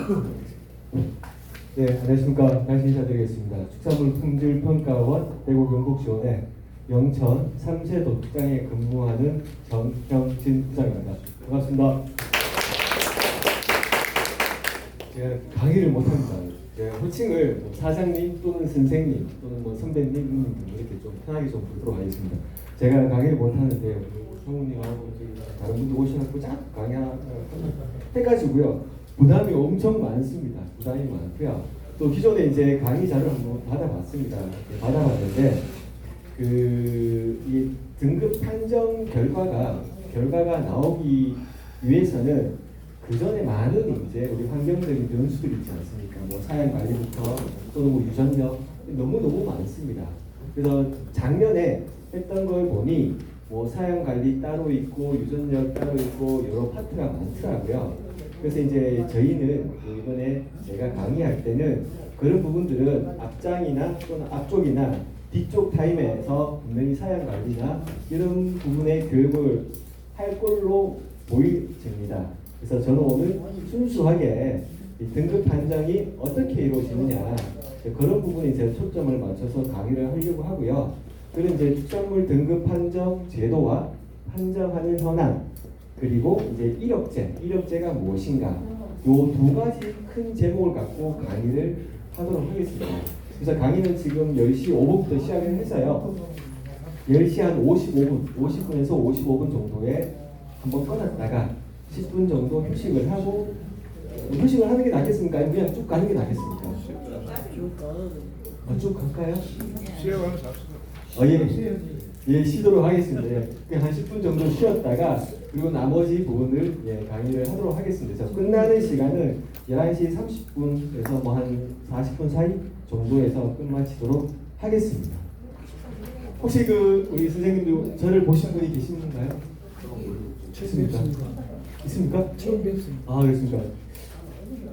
네, 안녕하십니까. 다시 인사드리겠습니다. 축산물 품질평가원 대구 경북지원의 영천 3세 도축장에 근무하는 정경진 부장입니다. 반갑습니다. 제가 강의를 못합니다. 제가 호칭을 사장님 또는 선생님 또는 선배님 이렇게 좀 편하게 좀 부르도록 하겠습니다. 제가 강의를 못하는데 성우님하고 다른 분들 오셔서 자꾸 강의 해가지고요. 부담이 엄청 많습니다. 부담이 많고요. 또 기존에 이제 강의 자료를 한번 받아봤습니다. 받아봤는데 이 등급 판정 결과가 나오기 위해서는 그 전에 많은 이제 우리 환경적인 변수들이 있지 않습니까? 뭐 사양 관리부터 또는 뭐 유전력 너무 많습니다. 그래서 작년에 했던 걸 보니 뭐 사양 관리 따로 있고 유전력 따로 있고 여러 파트가 많더라고요. 그래서 이제 저희는 이번에 제가 강의할 때는 그런 부분들은 앞장이나 또는 앞쪽이나 뒤쪽 타임에서 분명히 사양 관리나 이런 부분의 교육을 할 걸로 보입니다. 그래서 저는 오늘 순수하게 이 등급 판정이 어떻게 이루어지느냐 그런 부분에 이제 초점을 맞춰서 강의를 하려고 하고요. 그리고 이제 축산물 등급 판정 제도와 판정하는 현황 그리고 이제 이력제가 무엇인가 요 두 가지 큰 제목을 갖고 강의를 하도록 하겠습니다. 그래서 강의는 지금 10시 5분부터 시작을 해서요. 10시 한 50분에서 55분 정도에 한번 끊었다가 10분 정도 휴식을 하고 휴식을 하는 게 낫겠습니까? 아니면 그냥 쭉 가는 게 낫겠습니까? 쭉 갈까요? 쉬어가면 잡수다. 예, 쉬도록 하겠습니다. 예, 그냥 한 10분 정도 쉬었다가 그리고 나머지 부분을 강의를 하도록 하겠습니다. 그래서 끝나는 시간은 11시 30분에서 뭐 한 40분 사이 정도에서 끝마치도록 하겠습니다. 혹시 우리 선생님도 저를 보신 분이 계신가요? 있습니까? 있습니까? 처음 뵙습니다. 아, 그렇습니까?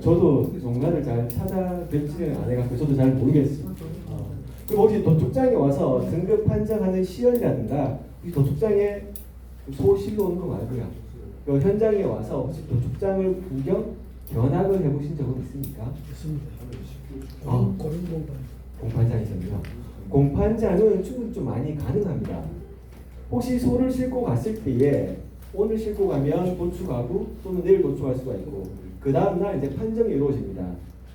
저도 농가를 잘 찾아뵙지는 않아갖고 저도 잘 모르겠습니다. 그리고 혹시 도축장에 와서 등급 판정하는 시연이라든가 이 도축장에 소실로 오는 거 말고요. 그 현장에 와서 혹시 도축장을 구경, 견학을 해보신 적은 있습니까? 있습니다. 고른 공판장이셨네요. 공판장은 충분히 좀 많이 가능합니다. 혹시 소를 싣고 갔을 때에 오늘 싣고 가면 도축하고 또는 내일 도축할 수가 있고 그 다음날 이제 판정이 이루어집니다.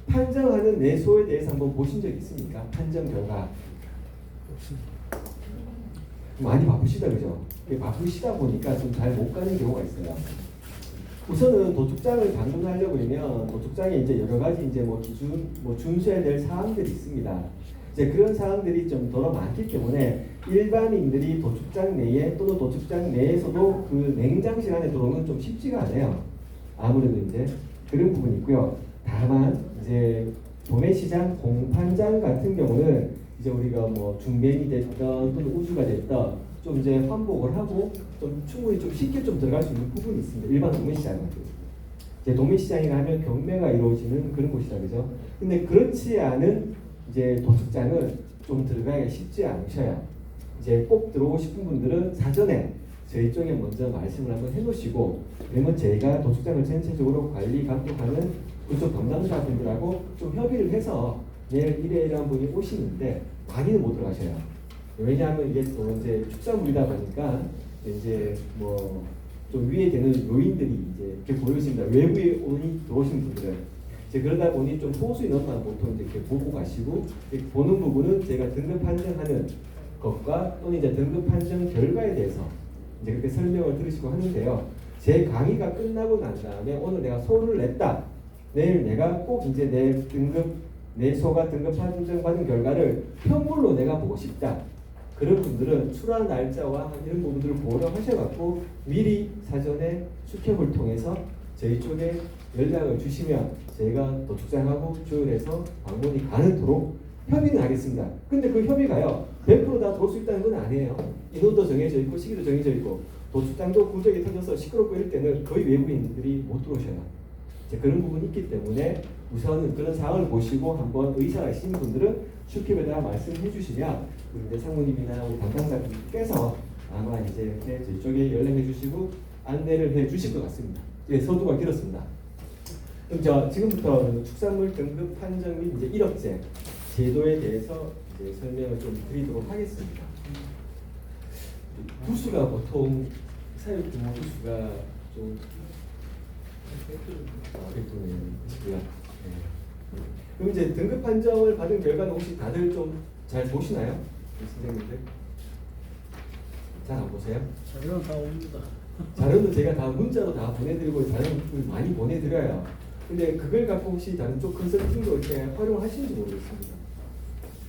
판정하는 내 소에 대해서 한번 보신 적 있습니까? 판정 결과. 많이 바쁘시다 그죠? 바쁘시다 보니까 좀 잘 못 가는 경우가 있어요. 우선은 도축장을 방문하려고 그러면 도축장에 이제 여러 가지 이제 뭐 기준, 뭐 준수해야 될 사항들이 있습니다. 이제 그런 사항들이 좀 더러 많기 때문에 일반인들이 도축장 내에 또는 도축장 내에서도 그 냉장실 안에 들어오는 건 좀 쉽지가 않아요. 아무래도 이제 그런 부분이 있고요. 다만 이제 도매시장 공판장 같은 경우는 이제 우리가 뭐 중매이 됐던 또는 우주가 됐던 좀 이제 환복을 하고 좀 충분히 좀 쉽게 좀 들어갈 수 있는 부분이 있습니다. 일반 도매시장은 이제 도매시장이라 하면 경매가 이루어지는 그런 곳이라 그죠. 근데 그렇지 않은 이제 도축장은 좀 들어가기가 쉽지 않으셔요. 이제 꼭 들어오고 싶은 분들은 사전에 저희 쪽에 먼저 말씀을 한번 해놓으시고 그러면 저희가 도축장을 전체적으로 관리 감독하는 그쪽 담당자분들하고 좀 협의를 해서 내일 이래이러한 분이 오시는데 많이는 못 들어가셔요. 왜냐하면 이게 또 이제 축산물이다 보니까 이제 뭐 좀 위에 되는 요인들이 이제 이렇게 보여집니다. 외부에 들어오신 분들은 이제 그러다 보니 좀 소수 인원만 보통 이렇게 보고 가시고 이렇게 보는 부분은 제가 등급 판정하는 것과 또는 이제 등급 판정 결과에 대해서 이제 그렇게 설명을 들으시고 하는데요. 제 강의가 끝나고 난 다음에 오늘 내가 소를 냈다. 내일 내가 꼭 이제 내 소가 등급 판정 받은 결과를 편물로 내가 보고 싶다. 그런 분들은 출하 날짜와 이런 부분들을 고려하셔갖고 미리 사전에 수첩을 통해서 저희 쪽에 연락을 주시면 저희가 도축장하고 조율해서 방문이 가능도록 협의는 하겠습니다. 근데 그 협의가요 100%다 들어올 수 있다는 건 아니에요. 인원도 정해져 있고 시기도 정해져 있고 도축장도 구적이 터져서 시끄럽고 이럴 때는 거의 외부인들이 못 들어오셔요. 그런 부분이 있기 때문에 우선은 그런 상황을 보시고 한번 의사가 있으신 분들은 슈킵에다가 말씀해 주시면 우리 이제 상무님이나 우리 담당자분께서 아마 이제 이렇게 저희 쪽에 연락해 주시고 안내를 해 주실 것 같습니다. 예, 서두가 길었습니다. 그럼 지금부터 축산물 등급 판정 및 이제 1억제 제도에 대해서 이제 설명을 좀 드리도록 하겠습니다. 부수가 보통 사육 규모 부수가 좀 100분이고요. 네. 그럼 이제 등급 판정을 받은 결과는 혹시 다들 좀 잘 보시나요? 선생님들? 잘 안 보세요? 자료는 다 옵니다. 자료도 제가 다 문자로 다 보내드리고 자료를 많이 보내드려요. 근데 그걸 갖고 혹시 다른 쪽 컨설팅도 이렇게 활용하시는지 모르겠습니다.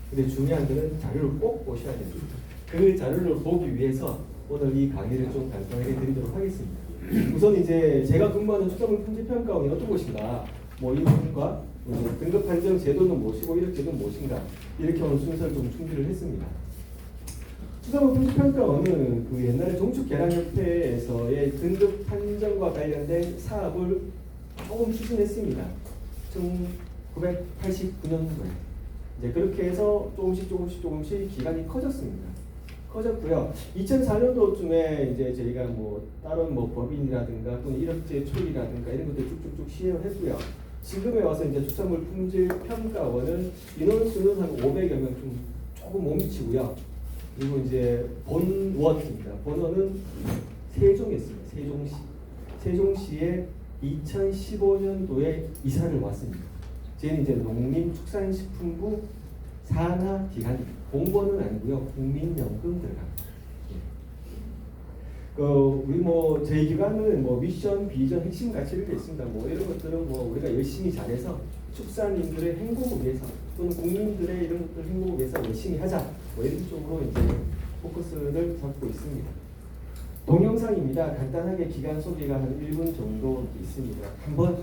근데 중요한 거는 자료를 꼭 보셔야 됩니다. 그 자료를 보기 위해서 오늘 이 강의를 좀 간단하게 드리도록 하겠습니다. 우선 이제 제가 근무하는 축산물 품질평가원이 어떤 곳인가, 뭐 인수과 등급 판정 제도는 무엇이고 이력 제도는 무엇인가, 이렇게 오늘 순서를 좀 준비를 했습니다. 축산물 품질평가원은 그 옛날에 종축계량협회에서의 등급 판정과 관련된 사업을 조금 추진했습니다. 1989년도에 이제 그렇게 해서 조금씩 기간이 커졌고요. 2004년도쯤에 이제 저희가 뭐 다른 뭐 법인이라든가 또는 이력제 초기라든가 이런 것들 쭉쭉쭉 시행을 했고요. 지금에 와서 이제 축산물 품질 평가원은 인원수는 한 500여 명 조금 못 미치고요. 그리고 이제 본원입니다. 본원은 세종에 있습니다. 세종시에 2015년도에 이사를 왔습니다. 저희는 이제 농림축산식품부 산하기관입니다. 공무원은 아니고요. 국민연금 들어갑니다. 우리 뭐 저희 기관은 뭐 미션, 비전, 핵심 가치를 있습니다. 뭐 이런 것들은 뭐 우리가 열심히 잘해서 축산인들의 행복을 위해서 또는 국민들의 이런 것들 행복을 위해서 열심히 하자. 뭐 이런 쪽으로 이제 포커스를 잡고 있습니다. 동영상입니다. 간단하게 기간 소개가 한 1분 정도 있습니다. 한번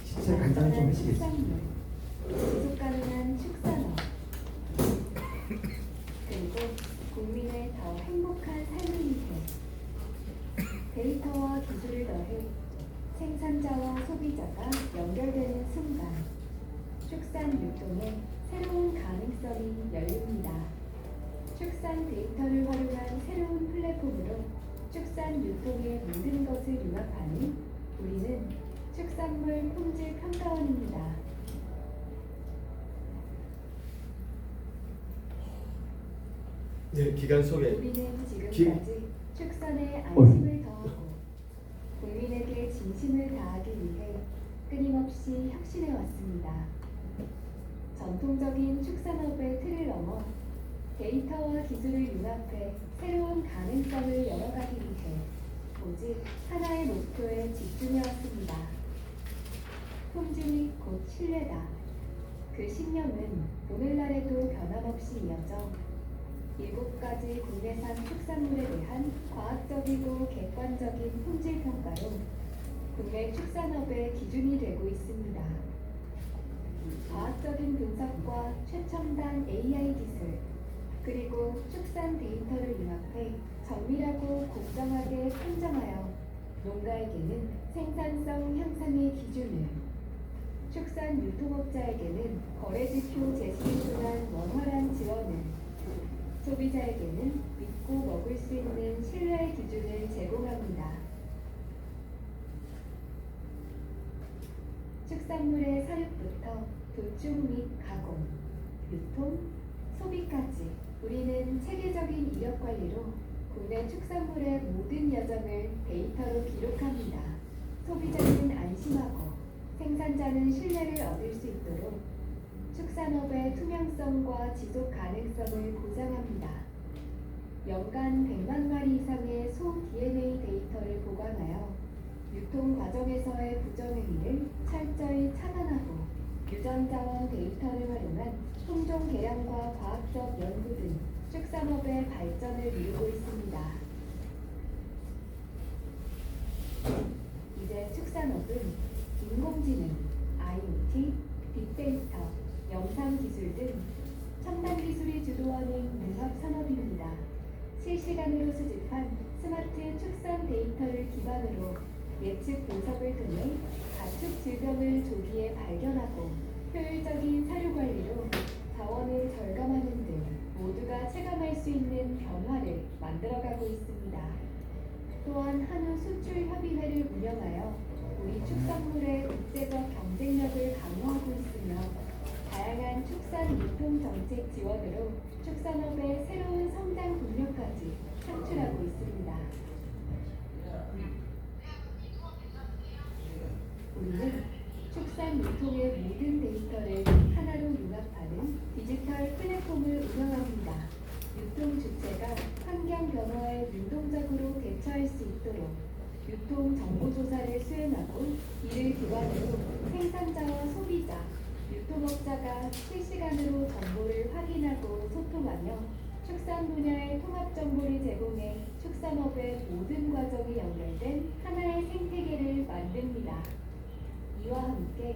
진짜 간단히 좀 해주시겠습니다. 지속 가능한 축산업 그리고 국민의 더 행복한 삶을 위해 데이터와 기술을 더해 생산자와 소비자가 연결되는 순간 축산 유통에 새로운 가능성이 열립니다. 축산 데이터를 활용한 새로운 플랫폼으로 축산 유통의 모든 것을 융합하는 우리는 축산물 품질 평가원입니다. 네, 기간 소개. 우리는 지금까지 축산에 안심을 더하고 국민에게 진심을 다하기 위해 끊임없이 혁신해 왔습니다. 전통적인 축산업의 틀을 넘어 데이터와 기술을 융합해 새로운 가능성을 열어가기 위해 오직 하나의 목표에 집중해 왔습니다. 품질이 곧 신뢰다. 그 신념은 오늘날에도 변함없이 이어져 7가지 국내산 축산물에 대한 과학적이고 객관적인 품질 평가로 국내 축산업의 기준이 되고 있습니다. 과학적인 분석과 최첨단 AI 기술, 그리고 축산 데이터를 융합해 정밀하고 공정하게 판정하여 농가에게는 생산성 향상의 기준을, 축산 유통업자에게는 거래지표 제시를 통한 원활한 지원을, 소비자에게는 믿고 먹을 수 있는 신뢰의 기준을 제공합니다. 축산물의 사육부터 도축 및 가공, 유통, 소비까지 우리는 체계적인 이력 관리로 국내 축산물의 모든 여정을 데이터로 기록합니다. 소비자는 안심하고 생산자는 신뢰를 얻을 수 있도록 축산업의 투명성과 지속 가능성을 보장합니다. 연간 100만 마리 이상의 소 DNA 데이터를 보관하여 유통 과정에서의 부정행위를 철저히 차단하고 유전자원 데이터를 활용한 품종 개량과 과학적 연구 등 축산업의 발전을 이루고 있습니다. 이제 축산업은 인공지능, IoT, 빅데이터, 영상기술 등 첨단 기술이 주도하는 융합산업입니다. 실시간으로 수집한 스마트 축산 데이터를 기반으로 예측 분석을 통해 가축 질병을 조기에 발견하고 효율적인 사료 관리로 자원을 절감하는 등 모두가 체감할 수 있는 변화를 만들어가고 있습니다. 또한 한우 수출 협의회를 운영하여 우리 축산 축산물의 국제적 경쟁력을 강화하고 있으며 다양한 축산 유통 정책 지원으로 축산업의 새로운 성장 동력까지 창출하고 있습니다. 우리는 축산 유통의 모든 데이터를 하나로 융합하는 디지털 플랫폼을 운영합니다. 유통 주체가 환경 변화에 능동적으로 대처할 수 있도록 유통 정보 조사를 수행하고 이를 기반으로 생산자와 소비자, 유통업자가 실시간으로 정보를 확인하고 소통하며 축산 분야의 통합 정보를 제공해 축산업의 모든 과정이 연결된 하나의 생태계를 만듭니다. 이와 함께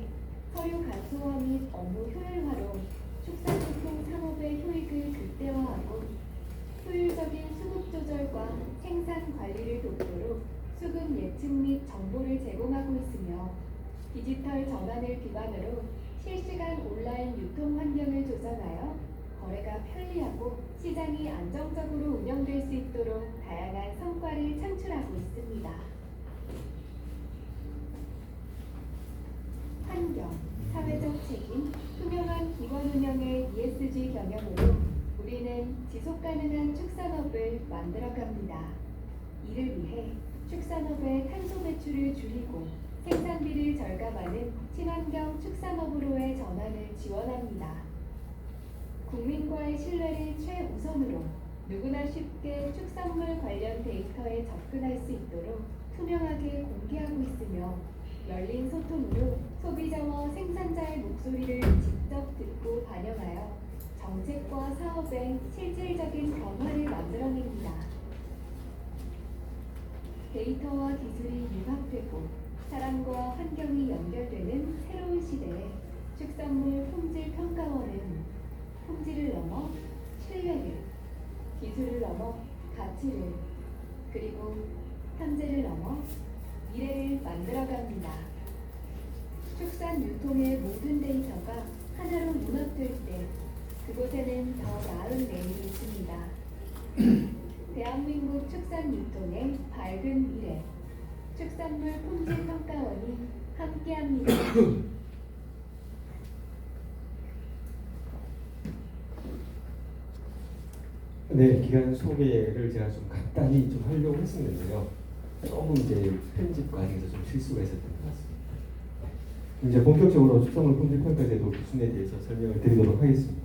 서류 간소화 및 업무 효율화로 축산유통 산업의 효익을 극대화하고 효율적인 수급 조절과 생산 관리를 돕도록 수급 예측 및 정보를 제공하고 있으며 디지털 전환을 기반으로 실시간 온라인 유통 환경을 조성하여 거래가 편리하고 시장이 안정적으로 운영될 수 있도록 다양한 성과를 창출하고 있습니다. 환경, 사회적 책임, 투명한 기관 운영의 ESG 경영으로 우리는 지속가능한 축산업을 만들어갑니다. 이를 위해 축산업의 탄소 배출을 줄이고 생산비를 절감하는 친환경 축산업으로의 전환을 지원합니다. 국민과의 신뢰를 최우선으로 누구나 쉽게 축산물 관련 데이터에 접근할 수 있도록 투명하게 공개하고 있으며 열린 소통으로 소비자와 생산자의 목소리를 직접 듣고 반영하여 정책과 사업의 실질적인 변화를 만들어냅니다. 데이터와 기술이 융합되고 사람과 환경이 연결되는 새로운 시대에 축산물 품질 평가원은 품질을 넘어 신뢰를, 기술을 넘어 가치를, 그리고 현재를 넘어 미래를 만들어갑니다. 축산 유통의 모든 데이터가 하나로 융합될 때 그곳에는 더 나은 내일이 있습니다. 대한민국 축산 유통의 밝은 미래, 축산물 품질 평가원이 함께합니다. 네, 기간 소개를 제가 좀 간단히 좀 하려고 했었는데요. 조금 이제 편집 과정에서 좀 실수가 있었던 것 같습니다. 이제 본격적으로 축산물 품질 평가 제도 기준에 대해서 설명을 드리도록 하겠습니다.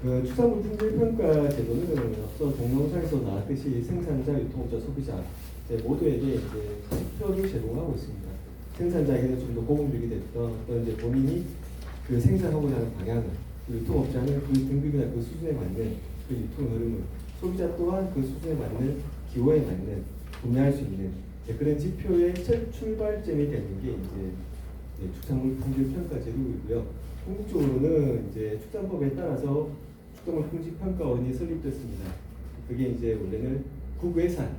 축산물 품질 평가 제도는 앞서 동영상에서 나왔듯이 생산자, 유통업자, 소비자 모두에게 이제 지표를 제공하고 있습니다. 생산자에게는 좀 더 고급력이 됐던 어떤 이제 본인이 그 생산하고자 하는 방향을, 유통업자는 그 등급이나 그 수준에 맞는 그 유통 흐름을, 소비자 또한 그 수준에 맞는 기호에 맞는 구매할 수 있는 그런 지표의 출발점이 되는 게 이제 축산물 품질 평가 제도이고요. 궁극적으로는 이제 축산법에 따라서 축산물 품질 평가원이 설립됐습니다. 그게 이제 원래는 국외산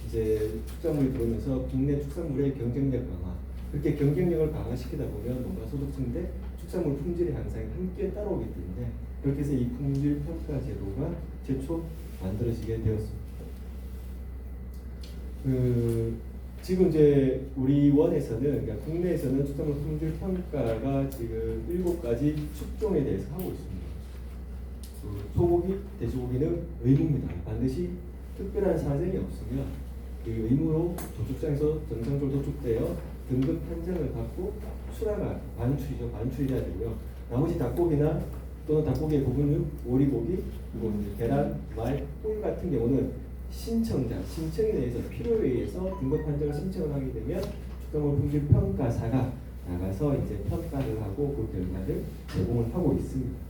이제 축산물이 들어오면서 국내 축산물의 경쟁력 강화, 그렇게 경쟁력을 강화시키다 보면 농가 소득 증대, 축산물 품질의 향상이 함께 따라오기 때문에 그렇게 해서 이 품질 평가 제도가 최초 만들어지게 되었습니다. 지금 이제 우리 원에서는, 그러니까 국내에서는 축산물 품질 평가가 지금 7가지 축종에 대해서 하고 있습니다. 소고기, 돼지고기는 의무입니다. 반드시 특별한 사정이 없으면 그 의무로 도축장에서 정상적으로 도축되어 등급 판정을 받고 출하가 반출이 돼야 되고요. 나머지 닭고기나 또는 닭고기의 부분은 오리고기, 그리고 계란, 말, 꿀 같은 경우는 신청에 대해서 필요에 의해서 등급 판정을 신청을 하게 되면 축산물 품질 평가사가 나가서 이제 평가를 하고 그 결과를 제공을 하고 있습니다.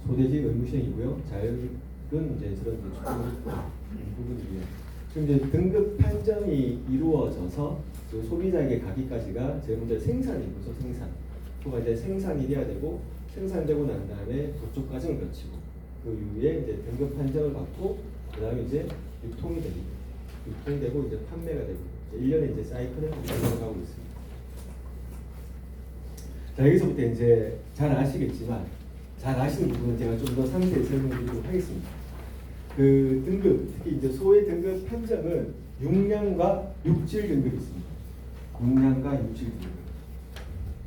소돼지 의무 시행이고요. 자율은 이제 저런 축산물 부분이고요. 지금 이제 등급 판정이 이루어져서 그 소비자에게 가기까지가 제일 먼저 생산이고요. 소가 이제 생산이 돼야 되고 생산되고 난 다음에 도축 과정을 거치고 그 이후에 이제 등급 판정을 받고 그 다음에 이제 유통이 됩니다. 유통이 되고 이제 판매가 되고 1년의 이제 사이클을 진행하고 있습니다. 자, 여기서부터 이제 잘 아시겠지만 잘 아시는 부분은 제가 좀 더 상세히 설명드리도록 하겠습니다. 그 등급, 특히 이제 소의 등급 판정은 육량과 육질 등급이 있습니다. 육량과 육질 등급.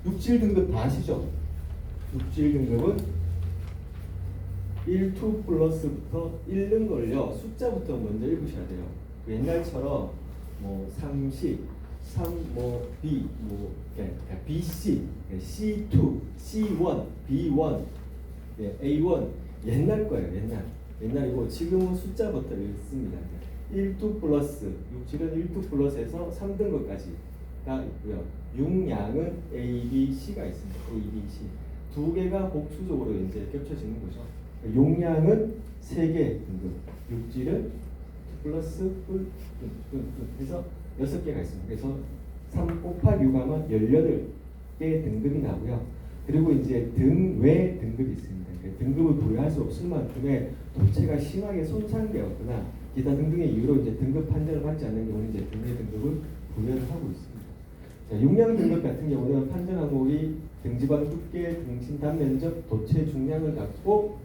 육질 등급 다 아시죠? 육질 등급은 1, 2 플러스부터 읽는 걸요. 숫자부터 먼저 읽으셔야 돼요. 옛날처럼 뭐 30, 3, 뭐 B, 뭐 그러니까 BC, C2, C1, B1, A1 옛날 거예요. 옛날이고 지금은 숫자부터 읽습니다. 1, 2 플러스, 육질은 1, 2 플러스에서 3등급까지가 있고요. 육량은 A, B, C가 있습니다. A, B, C 두 개가 복수적으로 이제 겹쳐지는 거죠. 용량은 3개 등급, 육질은 플러스 해서 6개가 있습니다. 그래서 3 곱하기 6 하면 18개 등급이 나고요. 그리고 이제 등외 등급이 있습니다. 등급을 부여할 수 없을 만큼의 도체가 심하게 손상되었거나 기타 등등의 이유로 이제 등급 판정을 받지 않는 경우는 이제 등외 등급을 부여를 하고 있습니다. 자, 용량 등급 같은 경우는 판정 항목이 등지방 두께, 등심 단면적, 도체 중량을 갖고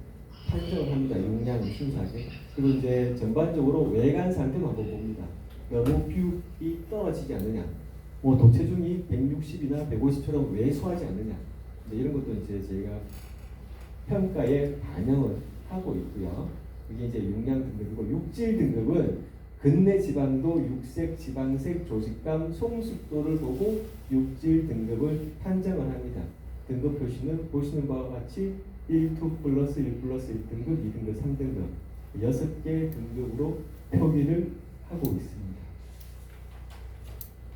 판정을 합니다. 용량 순수하게. 그리고 이제 전반적으로 외관 상태만 한번 봅니다. 너무 비율이 떨어지지 않느냐, 뭐 도체중이 160이나 150처럼 왜소하지 않느냐, 이런 것도 이제 저희가 평가에 반영을 하고 있고요. 이게 이제 용량 등급이고, 육질 등급은 근내 지방도, 육색, 지방색, 조직감, 송숙도를 보고 육질 등급을 판정을 합니다. 등급 표시는 보시는 바와 같이 1, 2 플러스 1 플러스 1등급, 2등급, 3등급 6개 등급으로 표기를 하고 있습니다.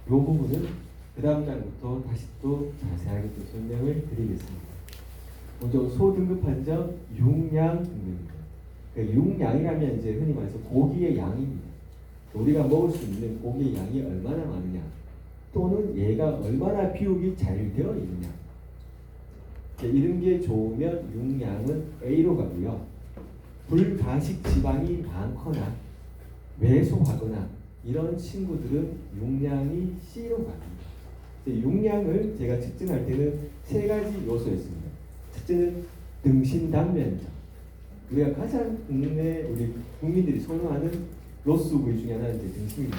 이 부분은 그 다음 장부터 다시 또 자세하게 또 설명을 드리겠습니다. 먼저 소등급 판정 육량 등급입니다. 육량이라면 이제 흔히 말해서 고기의 양입니다. 우리가 먹을 수 있는 고기의 양이 얼마나 많으냐, 또는 얘가 얼마나 비육이 잘 되어 있느냐, 이런 게 좋으면 육량은 A로 가고요. 불가식 지방이 많거나 왜소하거나 이런 친구들은 육량이 C로 갑니다. 육량을 제가 측정할 때는 3가지 요소였습니다. 첫째는 등심 단면적. 우리가 가장 우리 국민들이 선호하는 로스 부위 중에 하나는 이제 등심입니다.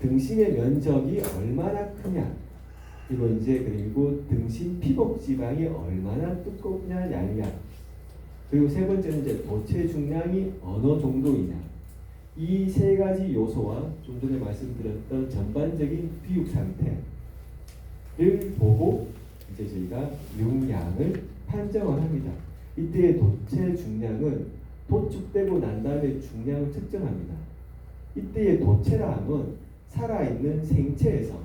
등심의 면적이 얼마나 크냐, 그리고 등심 피복 지방이 얼마나 두껍냐, 얇냐, 그리고 세 번째는 이제 도체 중량이 어느 정도이냐. 이 3가지 요소와 좀 전에 말씀드렸던 전반적인 비육 상태를 보고 이제 저희가 육량을 판정을 합니다. 이때의 도체 중량은 도축되고 난 다음에 중량을 측정합니다. 이때의 도체라 함은 살아있는 생체에서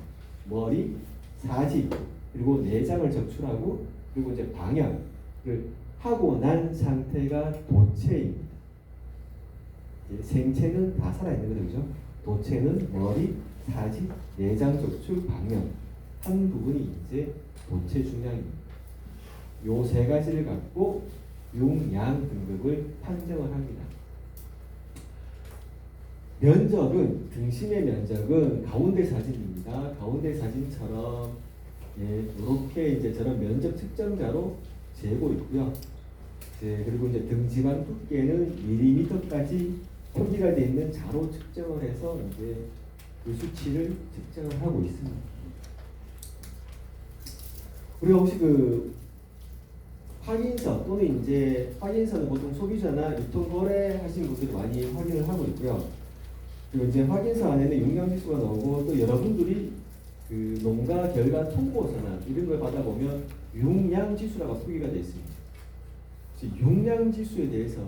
머리, 사지, 그리고 내장을 적출하고 그리고 이제 방역을 하고 난 상태가 도체입니다. 생체는 다 살아있는 거죠. 도체는 머리, 사지, 내장 적출, 방역 한 부분이 이제 도체 중량입니다. 요 3가지를 갖고 육량 등급을 판정을 합니다. 면적은, 등심의 면적은 가운데 사진입니다. 가운데 사진처럼 이렇게 이제 저런 면적 측정자로 재고 있고요. 그리고 이제 등지방 두께는 밀리미터까지 표기가 되어 있는 자로 측정을 해서 이제 그 수치를 측정을 하고 있습니다. 우리가 혹시 그 확인서 또는 이제 확인서는 보통 소비자나 유통거래 하신 분들이 많이 확인을 하고 있고요. 그리고 이제 확인서 안에는 용량지수가 나오고 또 여러분들이 그 농가 결과 통보서나 이런 걸 받아보면 용량지수라고 표기가 되어 있습니다. 용량지수에 대해서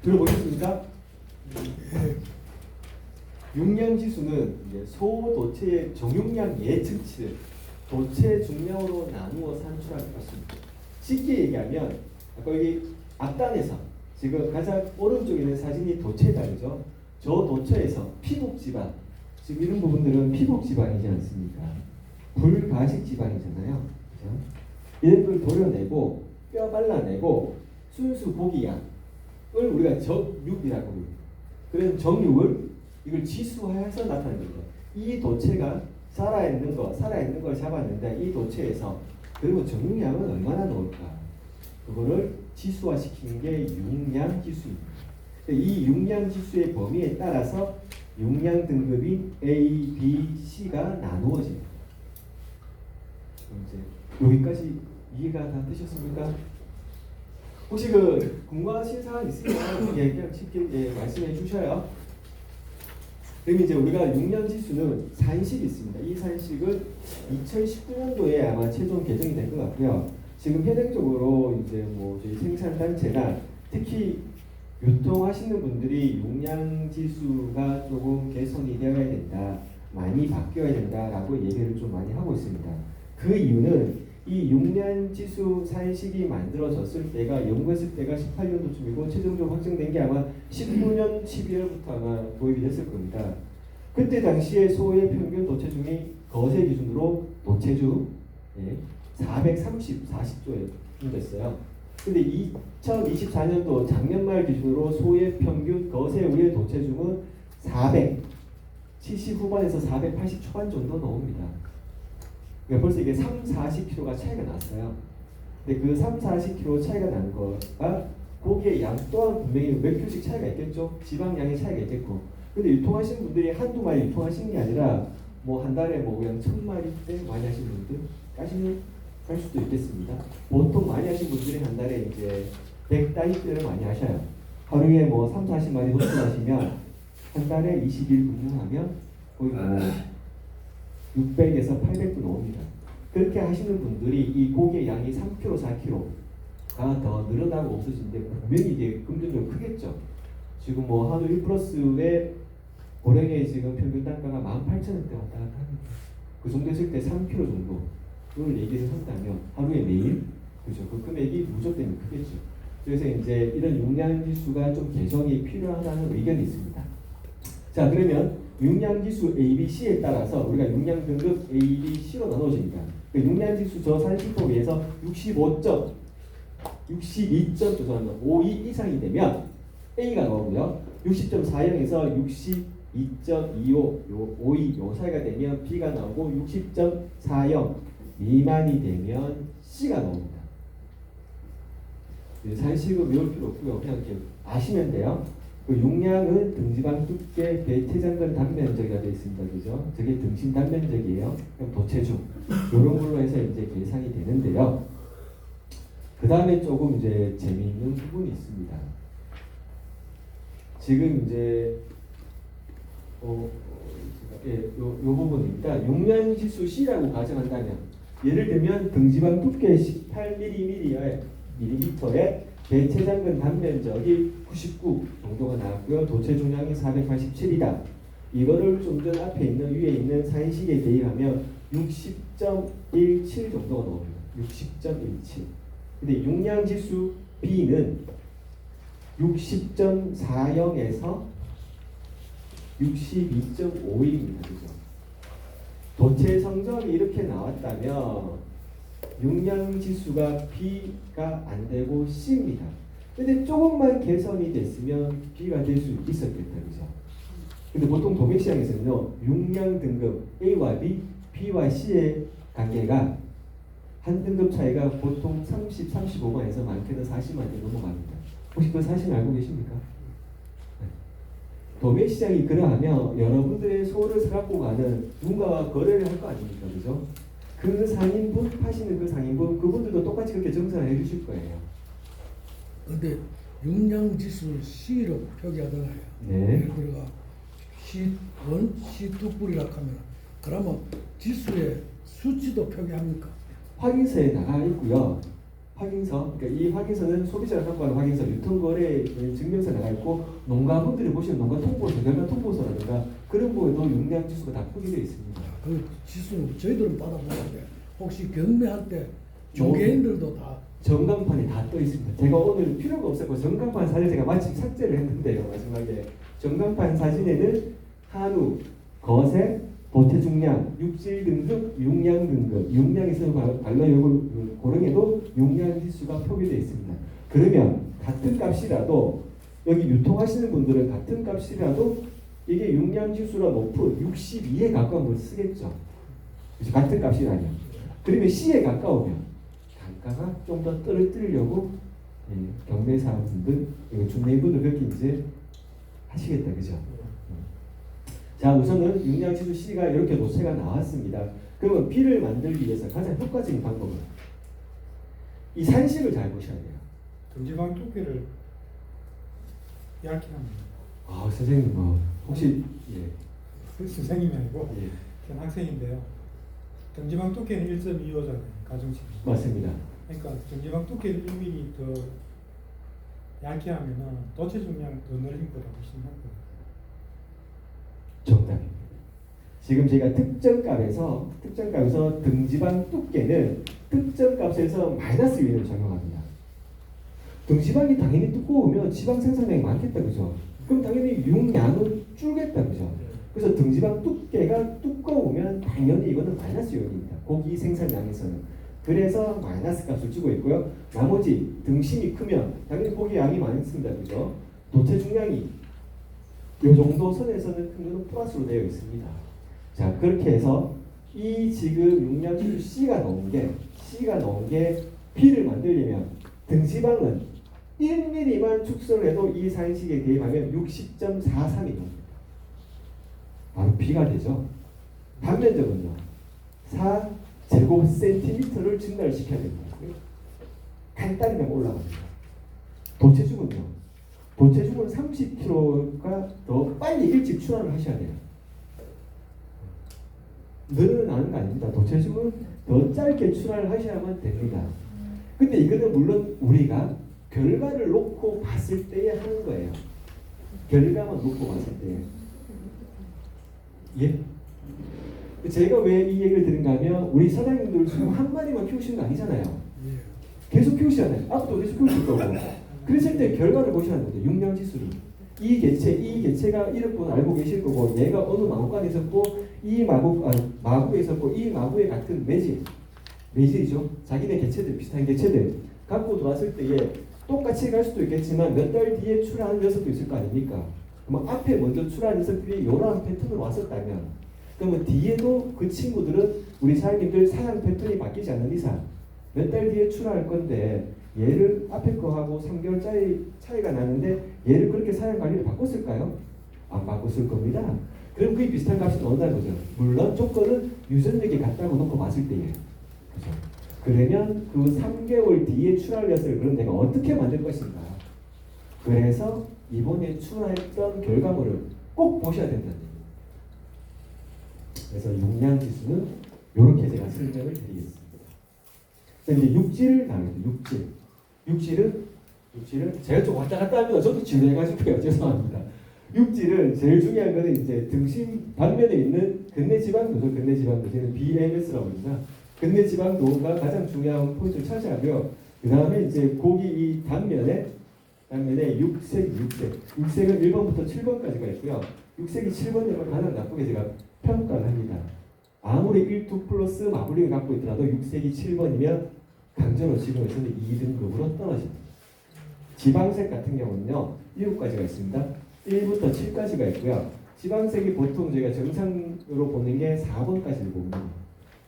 들어보셨습니까? 용량지수는 이제 소도체의 정용량 예측치를 도체 중량으로 나누어 산출하는 것입니다. 쉽게 얘기하면 아까 여기 앞단에서 지금 가장 오른쪽에 있는 사진이 도체단이죠. 저 도체에서 피복지방, 지금 이런 부분들은 피복지방이지 않습니까? 불가식 지방이잖아요. 그죠? 이런 걸 도려내고 뼈 발라내고 순수 고기양을 우리가 적육이라고 합니다. 그래서 적육을 이걸 지수화해서 나타낸 겁니다. 이 도체가 살아있는 걸 잡았는데 이 도체에서 그리고 적육량은 얼마나 넣을까? 그거를 지수화시키는 게 용량지수입니다. 이 용량지수의 범위에 따라서 용량 등급인 A, B, C가 나누어집니다. 이제 여기까지 이해가 다 되셨습니까? 혹시 그 궁금하신 사항 있으면 그냥 쉽게 말씀해 주셔요. 그럼 이제 우리가 용량지수는 산식이 있습니다. 이 산식은 2019년도에 아마 최종 개정이 될 것 같고요. 지금 현행적으로 이제 뭐 저희 생산단체나 특히 유통하시는 분들이 용량지수가 조금 개선이 되어야 된다, 많이 바뀌어야 된다라고 얘기를 좀 많이 하고 있습니다. 그 이유는 이 용량지수 산식이 만들어졌을 때가 연구했을 때가 18년도쯤이고 최종적으로 확정된 게 아마 19년 12월부터 아마 도입이 됐을 겁니다. 그때 당시에 소의 평균 도체중이 거세 기준으로 도체중 440조에 됐어요. 근데 2024년도 작년 말 기준으로 소의 평균 거세 우의 도체중은 470 후반에서 480 초반 정도 나옵니다. 그러니까 벌써 이게 40kg가 차이가 났어요. 근데 그 40kg 차이가 난 거가 고기의 양 또한 분명히 몇 킬로씩 차이가 있겠죠. 지방량의 차이가 있겠고. 근데 유통하시는 분들이 한두 마리 유통하시는 게 아니라 뭐 한 달에 뭐 그냥 1000마리대 많이 하시는 분들 까시는 할 수도 있겠습니다. 보통 많이 하시는 분들이 한 달에 이제 100단위대를 많이 하셔요. 하루에 뭐 3, 40마리 도출하시면 한 달에 20일 근무하면 거의 뭐 600에서 800도 나옵니다. 그렇게 하시는 분들이 이 고기의 양이 3kg, 4kg가 더 늘어나고 없어지는데 분명히 이게 금전적으로 크겠죠. 지금 뭐 한우 1플러스의 고령의 지금 평균 단가가 18,000원대 왔다 갔다 합니다. 그 정도 했을 때 3kg 정도를 얘기를 한다면 하루에 매일 그죠? 그 금액이 무조건 크겠죠. 그래서 이제 이런 용량지수가 좀 개정이 필요하다는 의견이 있습니다. 자, 그러면 용량지수 A, B, C에 따라서 우리가 용량 등급 A, B, C로 나눠집니다. 그 용량지수 저 산식법에서 65점, 62점 조사하면 52 이상이 되면 A가 나오고요. 60.40에서 62.25, 요 52, 요 사이가 되면 B가 나오고 60.40 미만이 되면 C가 나옵니다. 산식은 외울 필요 없고요. 그냥 이렇게 아시면 돼요. 그 용량은 등지방 두께 배체장근 단면적이라 되어 있습니다. 그죠? 저게 등심 단면적이에요. 그럼 도체중 이런 걸로 해서 이제 계산이 되는데요. 그 다음에 조금 이제 재미있는 부분이 있습니다. 지금 이제 요 부분입니다. 용량지수 C라고 가정한다면 예를 들면 등지방 두께 18mm의 배체장근 단면적이 99 정도가 나왔고요. 도체 중량이 487이다. 이거를 좀 전 앞에 있는 위에 있는 산식에 대입하면 60.17 정도가 나옵니다. 60.17. 근데 용량지수 B는 60.40에서 62.5입니다. 그죠? 도체 성적이 이렇게 나왔다면 용량지수가 B가 안 되고 C입니다. 근데 조금만 개선이 됐으면 B가 될 수 있었겠다. 그죠? 근데 보통 도매시장에서는요, 용량 등급 A와 B, B와 C의 관계가 한 등급 차이가 보통 30, 35만에서 많게는 40만에 넘어갑니다. 혹시 그 사실 알고 계십니까? 네. 도매시장이 그러하면 여러분들의 소를 사갖고 가는 누군가와 거래를 할 거 아닙니까? 그죠? 그 상인분, 파시는 그 상인분, 그분들도 똑같이 그렇게 정산을 해주실 거예요. 근데 용량지수 C로 표기하잖아요. 네. 예를 들어 C1, C2 뿌리라 하면 그러면 지수의 수치도 표기합니까? 확인서에 나가 있고요. 확인서, 그러니까 이 확인서는 소비자가 갖고 가는 확인서, 유통거래 증명서 나가 있고, 농가분들이 보시는 농가 통보서, 결과 통보서라든가 그런 거에도 용량지수가 다 표기되어 있습니다. 그 지수는 저희들은 받아보는데 혹시 경매할 때 중개인들도 다 전광판이 다 떠 있습니다. 제가 오늘 필요가 없었고 전광판 사진 제가 마침 삭제를 했는데요. 마지막에 전광판 사진에는 한우, 거세, 도체 중량, 육질 등급, 용량 등급, 용량에서 관련 고령에도 용량 지수가 표기되어 있습니다. 그러면 같은 값이라도 여기 유통하시는 분들은 같은 값이라도 이게 용량 지수가 높은 62에 가까운 걸 쓰겠죠. 같은 값이라면. 그러면 C에 가까우면 단가가 좀 더 떨어뜨리려고 경매사분들, 중매인분들 그렇게 이제 하시겠다, 그죠? 자, 우선은 용량지수 C가 이렇게 도체가 나왔습니다. 그러면 B를 만들기 위해서 가장 효과적인 방법은 이 산식을 잘 보셔야 돼요. 등지방 두께를 얇게 합니다. 아, 선생님 뭐 혹시 예, 그 선생님이 아니고 예, 전 학생인데요. 등지방 두께는 1.25잖아요. 가중치. 맞습니다. 그러니까 등지방 두께를 1mm 더 얇게 하면은 도체 중량 더 늘린 거다 훨씬 낫고. 정답입니다. 지금 제가 특정값에서 등지방 두께는 특정값에서 마이너스 요인을 적용합니다. 등지방이 당연히 두꺼우면 지방 생산량이 많겠다, 그죠? 그럼 당연히 용량은 줄겠다, 그죠? 그래서 등지방 두께가 두꺼우면 당연히 이거는 마이너스 요인입니다. 고기 생산량에서는. 그래서 마이너스 값을 주고 있고요. 나머지 등심이 크면 당연히 고기 양이 많습니다, 그죠? 도체 중량이 이 정도 선에서는 큰 거는 플러스로 되어 있습니다. 자, 그렇게 해서 이 지금 용량지수 C가 나온 게 B를 만들려면 등지방은 1mm만 축소를 해도 이 산식에 대입하면 60.43이 됩니다. 바로 B가 되죠. 단면적은요. 4제곱센티미터를 증가를 시켜야 됩니다. 간단히만 올라갑니다. 도체중은요. 도체중은 30kg가 더 빨리 일찍 출하를 하셔야 돼요. 늘어나는 거 아닙니다. 도체중은 더 짧게 출하를 하셔야만 됩니다. 근데 이거는 물론 우리가 결과를 놓고 봤을 때에 하는 거예요. 결과만 놓고 봤을 때. 예? 제가 왜 이 얘기를 드린가 하면 우리 사장님들 지금 한 마리만 키우시는 거 아니잖아요. 계속 키우시잖아요. 앞으로 계속 키우실 거고. 그랬을 때 결과를 보셔야 됩니다. 용량지수를. 이 개체가 이런 분 알고 계실 거고, 얘가 어느 마구간에 있었고, 마구에 있었고, 이 마구에 같은 매질이죠. 자기네 개체들, 비슷한 개체들 갖고 들어왔을 때에 똑같이 갈 수도 있겠지만 몇 달 뒤에 출하하는 녀석도 있을 거 아닙니까? 그러면 앞에 먼저 출하한 녀석들이 이러한 패턴으로 왔었다면, 그러면 뒤에도 그 친구들은 우리 사장님들 사양 패턴이 바뀌지 않는 이상 몇 달 뒤에 출하할 건데, 얘를 앞에 거하고 3개월 차이가 나는데 얘를 그렇게 사양 관리를 바꿨을까요? 안 바꿨을 겁니다. 그럼 그게 비슷한 값이 나온다는 거죠. 물론 조건은 유전력이 같다고 놓고 봤을 때예요. 그죠? 그러면 그 3개월 뒤에 출하할 녀석을 그럼 내가 어떻게 만들 것인가? 그래서 이번에 출하했던 결과물을 꼭 보셔야 된다는 얘기입니다. 그래서 용량지수는 이렇게 제가 설명을 드리겠습니다. 이제 육질을 나누겠습니다. 육질은 제가 좀 왔다 갔다 합니다. 저도 지루해가지고요. 죄송합니다. 육질은 제일 중요한 거는 이제 등심 단면에 있는 근내지방도죠. 저는 BMS라고 합니다. 근내지방도가 가장 중요한 포인트를 차지하고요. 그 다음에 이제 고기 이 단면에 육색은 1번부터 7번까지가 있고요. 육색이 7번이면 가장 나쁘게 제가 평가를 합니다. 아무리 1, 2 플러스 마블링을 갖고 있더라도 육색이 7번이면 강제로 지금에서는 2등급으로 떨어집니다. 지방색 같은 경우는요, 7가지가 있습니다. 1부터 7까지가 있고요. 지방색이 보통 저희가 정상으로 보는 게 4번까지를 봅니다.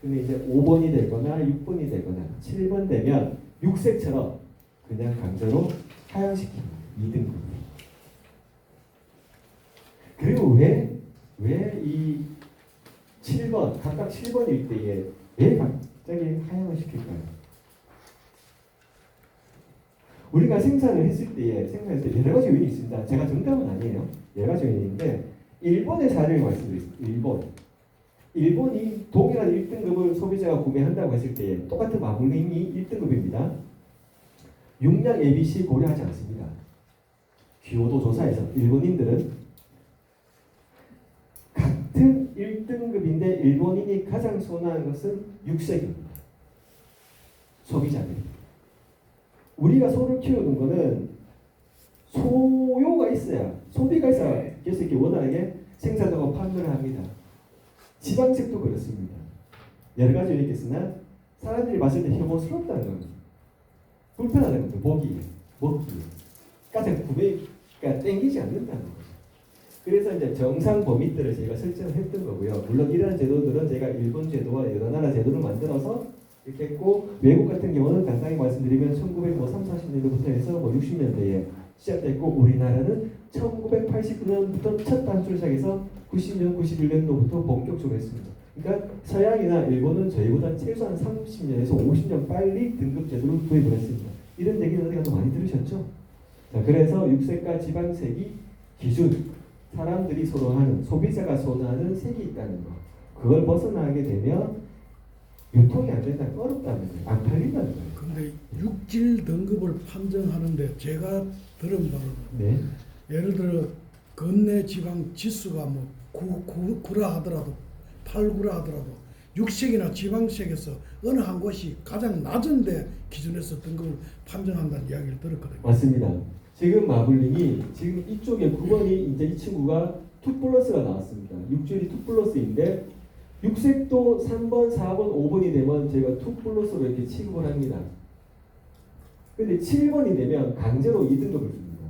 근데 이제 5번이 되거나 6번이 되거나 7번 되면 육색처럼 그냥 강제로 하향시킵니다. 2등급. 그리고 왜 이 7번, 각각 7번일 때에 왜 갑자기 하향을 시킬까요? 우리가 생산을 했을 때 여러 가지 요인이 있습니다. 제가 정답은 아니에요. 여러 가지 요인인데 일본의 사례를 말씀드리겠습니다. 일본이 동일한 1등급을 소비자가 구매한다고 했을 때 똑같은 마블링이 1등급입니다. 용량 ABC 고려하지 않습니다. 기호도 조사에서 일본인들은 같은 1등급인데 일본인이 가장 선호하는 것은 육색입니다. 소비자들이. 우리가 소를 키우는 거는 소요가 있어야, 소비가 있어야 그래서 이렇게 원활하게 생산하고 판매를 합니다. 지방색도 그렇습니다. 여러 가지 있겠으나 사람들이 봤을 때 혐오스럽다는 겁니다. 불편하다는 겁니다. 먹기. 가장 구매가 땡기지 않는다는 거죠. 그래서 이제 정상 범위들을 저희가 설정을 했던 거고요. 물론 이러한 제도들은 제가 일본 제도와 여러 나라 제도를 만들어서 이렇게 했고 외국 같은 경우는 간단히 말씀드리면 1940년대부터 해서 뭐 60년대에 시작됐고 우리나라는 1989년부터 첫 단추를 시작해서 90년, 91년도부터 본격적으로 했습니다. 그러니까 서양이나 일본은 저희보다 최소한 30년에서 50년 빨리 등급 제도를 도입을 했습니다. 이런 얘기는 어디 가서 많이 들으셨죠? 자, 그래서 육색과 지방색이 기준, 사람들이 선호하는, 소비자가 선호하는 색이 있다는 거. 그걸 벗어나게 되면 유통이 안 된다, 어렵다는 거예요. 안 팔린다는 거예요. 근데 육질 등급을 판정하는데 제가 들은 바로는 네. 예를 들어 건내 지방 지수가 뭐 9라 하더라도 8구라 하더라도 육색이나 지방색에서 어느 한 곳이 가장 낮은데 기준에서 등급을 판정한다는 이야기를 들었거든요. 맞습니다. 지금 마블링이 지금 이쪽에 9번이 이제 이 친구가 2 플러스가 나왔습니다. 육질이 2 플러스인데 육색도 3번, 4번, 5번이 되면 제가 2 플러스로 이렇게 취급을 합니다. 근데 7번이 되면 강제로 2등급을 줍니다.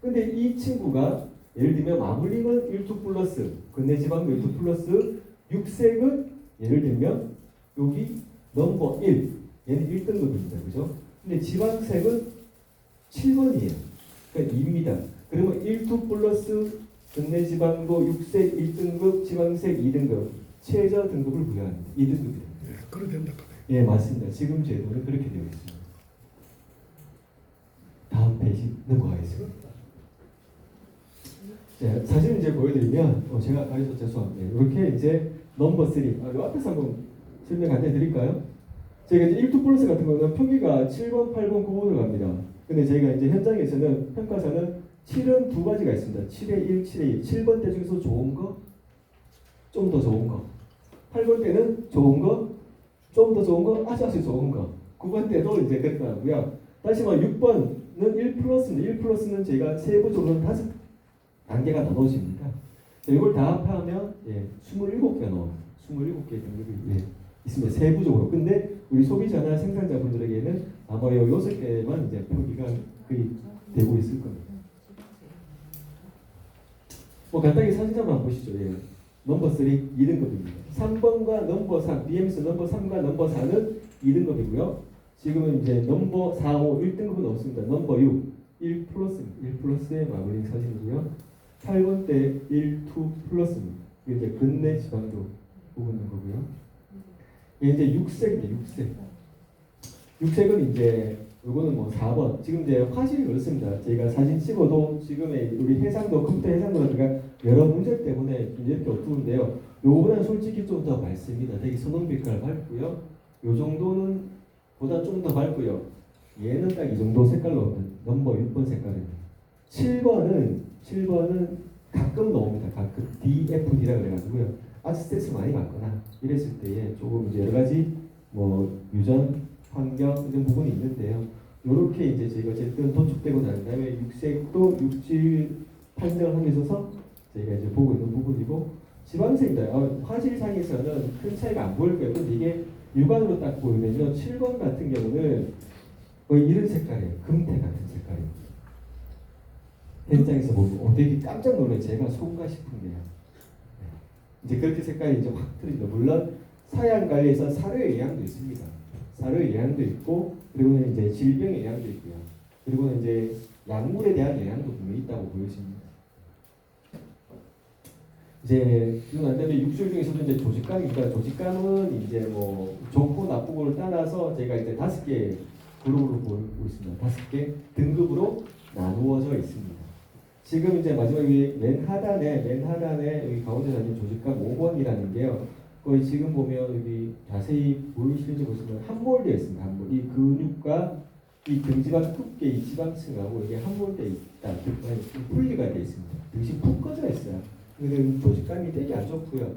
근데 이 친구가 예를 들면 마블링은 1, 2 플러스, 건내지방도 1, 2 플러스, 육색은 예를 들면 여기 넘버 1, 얘는 1등급입니다. 그죠? 근데 지방색은 7번이에요. 그러니까 2입니다. 그러면 1, 2 플러스, 건내지방도 육색 1등급, 지방색 2등급, 최저 등급을 부여합니다. 2등급입니다. 네, 그래 된다 그래. 예, 맞습니다. 지금 제도는 그렇게 되어 있습니다. 다음 페이지 넘어가겠습니다. 자, 사진 이제 보여드리면 제가 가려서 죄송합니다. 이렇게 이제 넘버 3, 이 앞에서 한번 설명 간단히 드릴까요? 저희가 이제 1, 2 플러스 같은 거는 표기가 7번, 8번, 9번으로 갑니다. 근데 저희가 이제 현장에서는 평가사는 7은 두 가지가 있습니다. 7에 1, 7에 1. 7번 대 중에서 좋은 거, 좀 더 좋은 거. 8번 때는 좋은 거, 좀 더 좋은 거, 아주 좋은 거. 9번 때도 이제 그렇더라고요. 다시 말해 6번은 1 플러스인데 1 플러스는 저희가 세부적으로는 5단계가 나눠집니다. 이걸 다 합하면 27개 나옵니다. 27개 등급이 있습니다. 세부적으로. 근데 우리 소비자나 생산자분들에게는 아마 이 6개만 이제 표기가 거의 되고 있을 겁니다. 뭐 간단히 사진 한번 보시죠. 넘버 3 2등급입니다. 3번과 넘버 3, BMS 넘버 3과 넘버 4는 2등급이고요. 지금은 이제 넘버 4, 5, 1등급은 없습니다. 넘버 6, 1 플러스입니다. 1 플러스의 마블링 사진이고요. 8번 때 1, 2 플러스입니다. 이게 이제 근내 지방도 보고 있는 거고요. 이게 이제 육색입니다. 육색은 이제 요거는 뭐 4번. 지금 이제 화질이 그렇습니다. 저희가 사진 찍어도 지금의 우리 해상도 컴퓨터 해상도라든가 여러 문제 때문에 이렇게 어두운데요. 요거는 솔직히 좀 더 밝습니다. 되게 선홍빛깔 밝고요. 요 정도는 보다 좀 더 밝고요. 얘는 딱 이 정도 색깔로 넘버 6번 색깔입니다. 7번은 가끔 나옵니다. 가끔 DFD라 그래가지고요. 아주 스트레스 많이 받거나 이랬을 때에 조금 이제 여러 가지 뭐 유전, 환경 이런 부분이 있는데요. 요렇게 이제 저희가 어쨌든 도축되고 난 다음에 육색도 육질 판정을 하면서 저희가 이제 보고 있는 부분이고 지방색입니다. 화질상에서는 큰 차이가 안 보일 거예요. 근데 이게 육안으로 딱 보면요. 7번 같은 경우는 거의 이런 색깔이에요. 금태 같은 색깔이에요. 현장에서 보고 되게 깜짝 놀라요. 제가 속가 싶은데요. 이제 그렇게 색깔이 이제 확 틀리죠. 물론 사양 관리에서 사료의 영향도 있습니다. 사료의 영향도 있고 그리고는 이제 질병의 영향도 있고요. 그리고는 이제 약물에 대한 영향도 분명히 있다고 보여집니다. 이제 그리고 난 다음에 육질 중에서도 이제 조직감입니다. 조직감은 이제 뭐 좋고 나쁘고를 따라서 제가 이제 5개 그룹으로 보고 있습니다. 5개 등급으로 나누어져 있습니다. 지금 이제 마지막 맨 하단에 여기 가운데 다니는 조직감 5번이라는 게요. 거의 지금 보면 여기 자세히 보이시는지 보시면 함몰되어 있습니다. 함몰. 이 근육과 이 등지방 두께, 이 지방층하고 이게 함몰되어 있다. 분리가 되어 있습니다. 등심 푹 꺼져 있어요. 그리고 조직감이 되게 안 좋고요.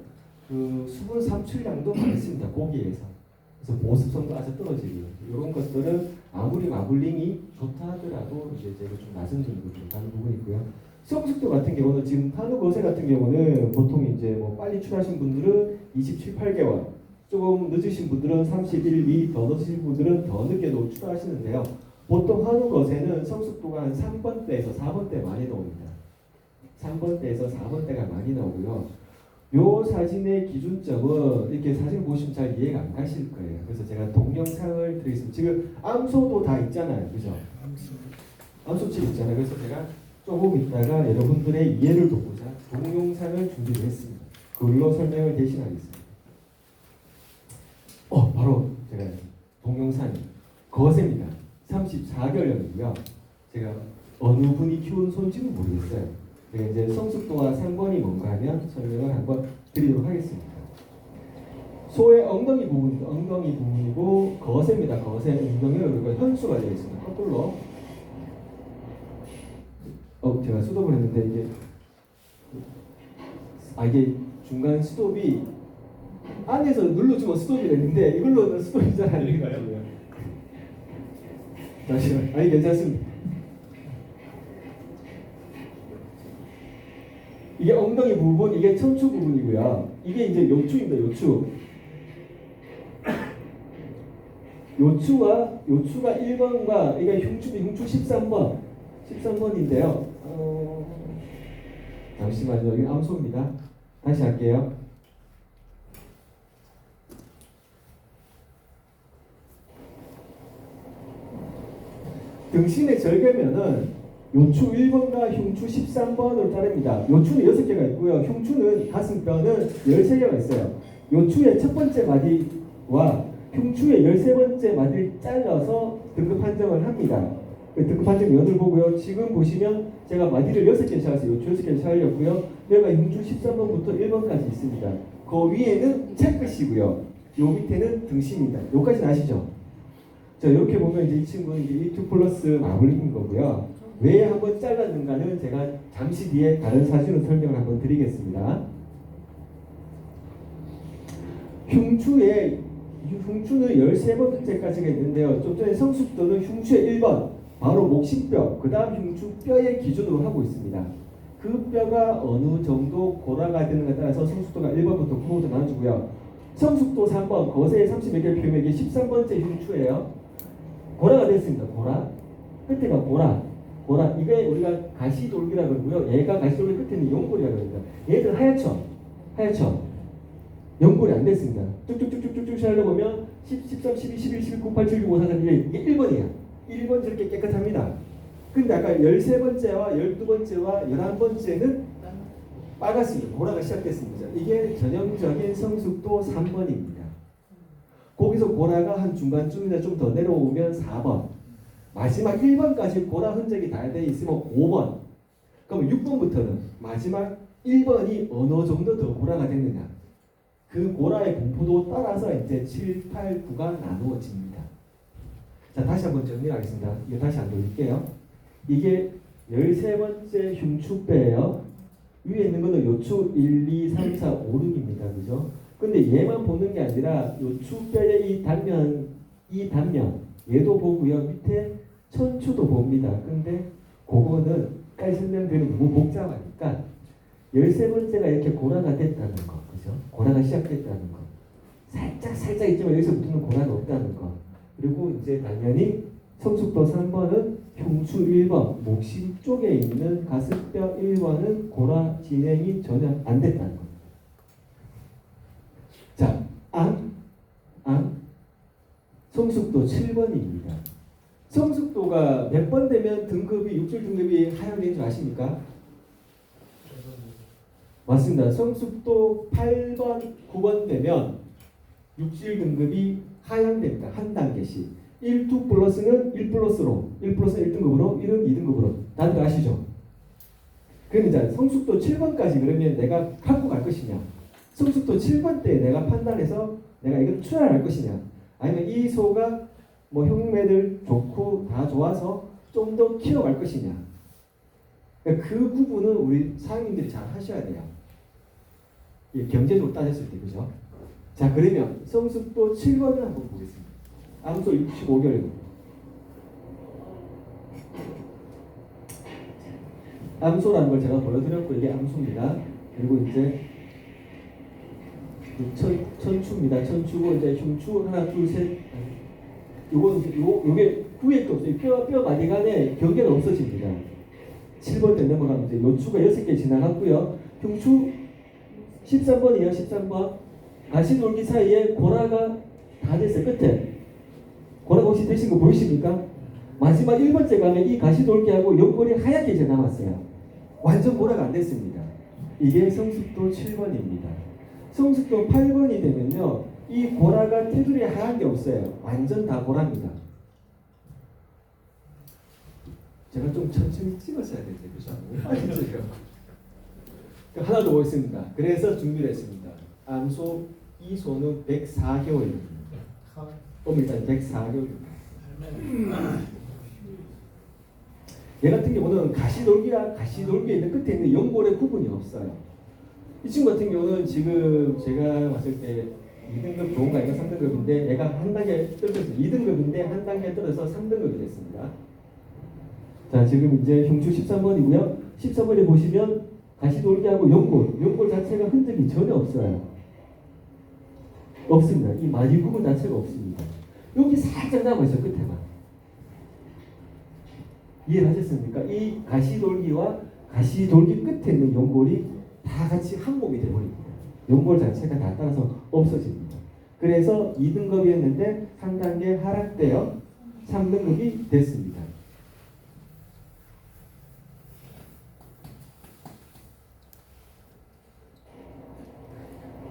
그 수분 삼출량도 많습니다. 고기에서. 그래서 보습성도 아주 떨어지고요. 이런 것들은 아무리 마블링이 좋다 하더라도 이제 제가 좀 낮은 등급으로 가는 부분이 있고요. 성숙도 같은 경우는 지금 한우 거세 같은 경우는 보통 이제 뭐 빨리 출하신 분들은 27, 8개월, 조금 늦으신 분들은 31, 2, 더 늦으신 분들은 더 늦게도 출하하시는데요. 보통 한우 거세는 성숙도가 한 3번대에서 4번대 많이 나옵니다. 3번대에서 4번대가 많이 나오고요. 요 사진의 기준점은 이렇게 사진을 보시면 잘 이해가 안 가실 거예요. 그래서 제가 동영상을 드리겠습니다. 지금 암소도 다 있잖아요. 그죠? 암소집 있잖아요. 그래서 제가 조금 있다가 여러분들의 이해를 돕고자 동영상을 준비를 했습니다. 그걸로 설명을 대신하겠습니다. 바로 제가 동영상이 거세입니다. 34개월형이고요. 제가 어느 분이 키운 소인지는 모르겠어요. 제가 이제 성숙도와 상관이 뭔가 하면 설명을 한번 드리도록 하겠습니다. 소의 엉덩이 부분이고 거세입니다. 거세 엉덩이가 그리고 현수가 되어 있습니다. 거꾸로. 제가 수동을 했는데 이게 중간 스톱이 안에서 눌러주면 스톱이 되는데 이걸로는 스톱이 잘 안 되니까요. 잠시만. 괜찮습니다. 이게 엉덩이 부분, 이게 척추 부분이고요. 이게 이제 요추입니다. 요추가 1번과 이게 흉추 13번인데요. 잠시만요. 여기 암소입니다. 다시 할게요. 등심의 절개면은 요추 1번과 흉추 13번으로 자릅니다. 요추는 6개가 있고요. 흉추는 가슴뼈는 13개가 있어요. 요추의 첫 번째 마디와 흉추의 13번째 마디를 잘라서 등급 판정을 합니다. 등급 판정 면을 보고요. 지금 보시면 제가 마디를 6개 잘랐어요. 요추 6개 잘렸고요. 여기가 흉추 13번부터 1번까지 있습니다. 그 위에는 채끝이고요. 요 밑에는 등심입니다. 요까지는 아시죠? 자, 이렇게 보면 이제 이 친구는 이제 E2 플러스 마블링인 거고요. 왜 한번 잘랐는가는 제가 잠시 뒤에 다른 사진으로 설명을 한번 드리겠습니다. 흉추는 13번째까지가 있는데요. 좀 전에 성숙도는 흉추의 1번, 바로 목심뼈, 그 다음 흉추뼈의 기준으로 하고 있습니다. 그 뼈가 어느 정도 고라가 되는가에 따라서 성숙도가 1번부터 9번부터 나눠주고요. 성숙도 3번, 거세의 30몇 개를 표면 이게 13번째 흉추예요. 고라가 됐습니다. 고라. 끝에가 고라. 이게 우리가 가시돌기라 그러고요. 얘가 가시돌기 끝에 있는 연골이라 그럽니다. 얘들 하얗죠. 연골이 안 됐습니다. 쭉쭉쭉쭉쭉 살려보면 10, 13, 12, 11, 12, 9, 8, 7, 6, 5, 4, 3, 2, 1 이게 1번이에요. 1번 저렇게 깨끗합니다. 근데 아까 13번째와 12번째와 11번째는 빨갛습니다. 고라가 시작됐습니다. 이게 전형적인 성숙도 3번입니다. 거기서 고라가 한 중간쯤이나 좀 더 내려오면 4번. 마지막 1번까지 고라 흔적이 다 되어 있으면 5번. 그럼 6번부터는 마지막 1번이 어느 정도 더 고라가 됐느냐. 그 고라의 분포도 따라서 이제 7, 8, 9가 나누어집니다. 자, 다시 한번 정리하겠습니다. 이거 다시 안 돌릴게요. 이게 13번째 흉추뼈예요. 위에 있는 거는 요추 1, 2, 3, 4, 5, 6입니다. 그죠? 근데 얘만 보는 게 아니라 요추뼈의 이 단면 얘도 보고요. 밑에 천추도 봅니다. 근데 그거는 까지 설명드리면 너무 복잡하니까 13번째가 이렇게 고라가 됐다는 거. 그죠? 고라가 시작됐다는 거. 살짝 있지만 여기서부터는 고라가 없다는 거. 그리고 이제 당연히 성숙도 3번은 흉추 1번, 목심 쪽에 있는 가슴뼈 1번은 고라 진행이 전혀 안 됐다는 거. 자, 성숙도 7번입니다. 성숙도가 몇 번 되면 등급이 육질 등급이 하향되는 줄 아십니까? 맞습니다. 성숙도 8번, 9번 되면 육질 등급이 하향됩니다. 한 단계씩. 1, 2 플러스는 1 플러스로, 1 플러스는 1등급으로, 1은 2등급으로. 다들 아시죠? 그럼 이제 성숙도 7번까지 그러면 내가 갖고 갈 것이냐? 성숙도 7번 때 내가 판단해서 내가 이걸 출하할 것이냐? 아니면 이 소가 뭐 흉매들 좋고 다 좋아서 좀 더 키워갈 것이냐? 그러니까 그 구분은 우리 사장님들이 잘 하셔야 돼요. 경제적으로 따졌을 때, 그죠? 자, 그러면 성숙도 7번을 한번 보겠습니다. 암소 65개월. 암소라는 걸 제가 보여드렸고, 이게 암소입니다. 그리고 이제 천추입니다. 천추고 이제 흉추 하나, 둘, 셋. 요게 구획도 없어요. 뼈 마디간에 경계가 없어집니다. 7번 때 넘어가면 이제 요추가 6개 지나갔고요. 흉추 13번이에요. 13번. 가시돌기 사이에 고라가 다 됐어요. 끝에. 고라가 혹시 되신 거 보이십니까? 마지막 1번째 가면 이 가시돌기하고 연골이 하얗게 이제 남았어요. 완전 고라가 안 됐습니다. 이게 성숙도 7번입니다. 성숙도 8번이 되면요. 이 고라가 테두리에 하얀 게 없어요. 완전 다 고라입니다. 제가 좀 천천히 찍었어야 되는데 그죠? 빨리 찍어요. 하나 더 보겠습니다. 그래서 준비를 했습니다. 암소 이소는 104개월입니다. 일단 104개월입니다. 얘 같은 경우는 가시돌기와 가시돌기에 있는 끝에 있는 연골의 구분이 없어요. 이 친구 같은 경우는 지금 제가 봤을 때 2등급 좋은가 아닌가 3등급인데 얘가 한 단계 떨어져서 2등급인데 한 단계 떨어져서 3등급이 됐습니다. 자, 지금 이제 흉추 13번이고요. 13번에 보시면 가시돌기하고 연골 자체가 흔적이 전혀 없어요. 없습니다. 이 마디 부분 자체가 없습니다. 여기 살짝 남아있어요. 끝에만. 이해를 하셨습니까? 이 가시돌기와 가시돌기 끝에 있는 연골이 다 같이 한 몸이 되어버립니다. 연골 자체가 다 따라서 없어집니다. 그래서 2등급이었는데 한 단계 하락되어 3등급이 됐습니다.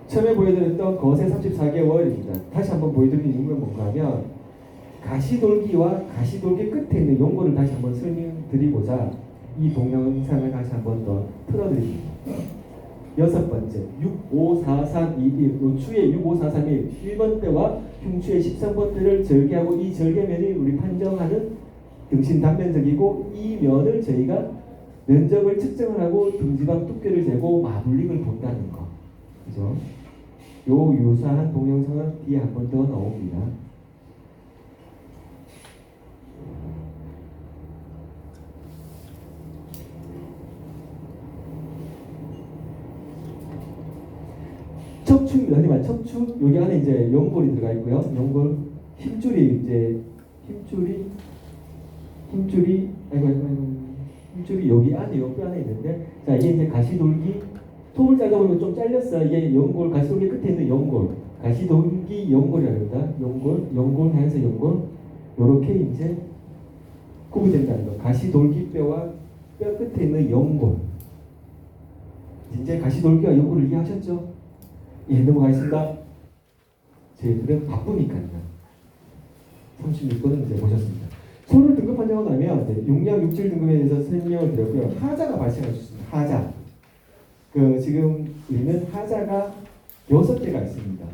처음에 보여드렸던 거세 34개월입니다. 다시 한번 보여드리는 이유는 뭔가 하면 가시돌기와 가시돌기 끝에 있는 연골을 다시 한번 설명드리고자 이 동영상을 다시 한번 더 틀어드립니다. 여섯 번째 65431 요추의 65431 1번 때와 흉추의 13번 때를 절개하고 이 절개면이 우리 판정하는 등신 단면적이고 이 면을 저희가 면적을 측정을 하고 등지방 두께를 재고 마블링을 본다는 거. 그죠? 요 유사한 동영상은 뒤에 한 번 더 나옵니다. 척추입니다. 하지만 척추 여기 안에 이제 연골이 들어가 있고요. 연골 힘줄이 이제 힘줄이 여기 안에 요 뼈 안에 있는데 자 이게 이제 가시돌기 톱을 잘라보면 좀 잘렸어. 이게 연골 가시돌기 끝에 있는 연골 가시돌기 연골이라고 합니다. 연골 하얀색 연골 요렇게 이제 구분된다는 거. 가시돌기 뼈와 뼈 끝에 있는 연골. 이제 가시돌기와 연골을 이해하셨죠? 예, 넘어가겠습니다. 저희들은 바쁘니까요. 36번은 이제 보셨습니다. 소를 등급 판정하고 나면 이제 용량 67 등급에 대해서 설명을 드렸고요. 하자가 발생할 수 있습니다. 하자. 지금 우리는 하자가 6개가 있습니다.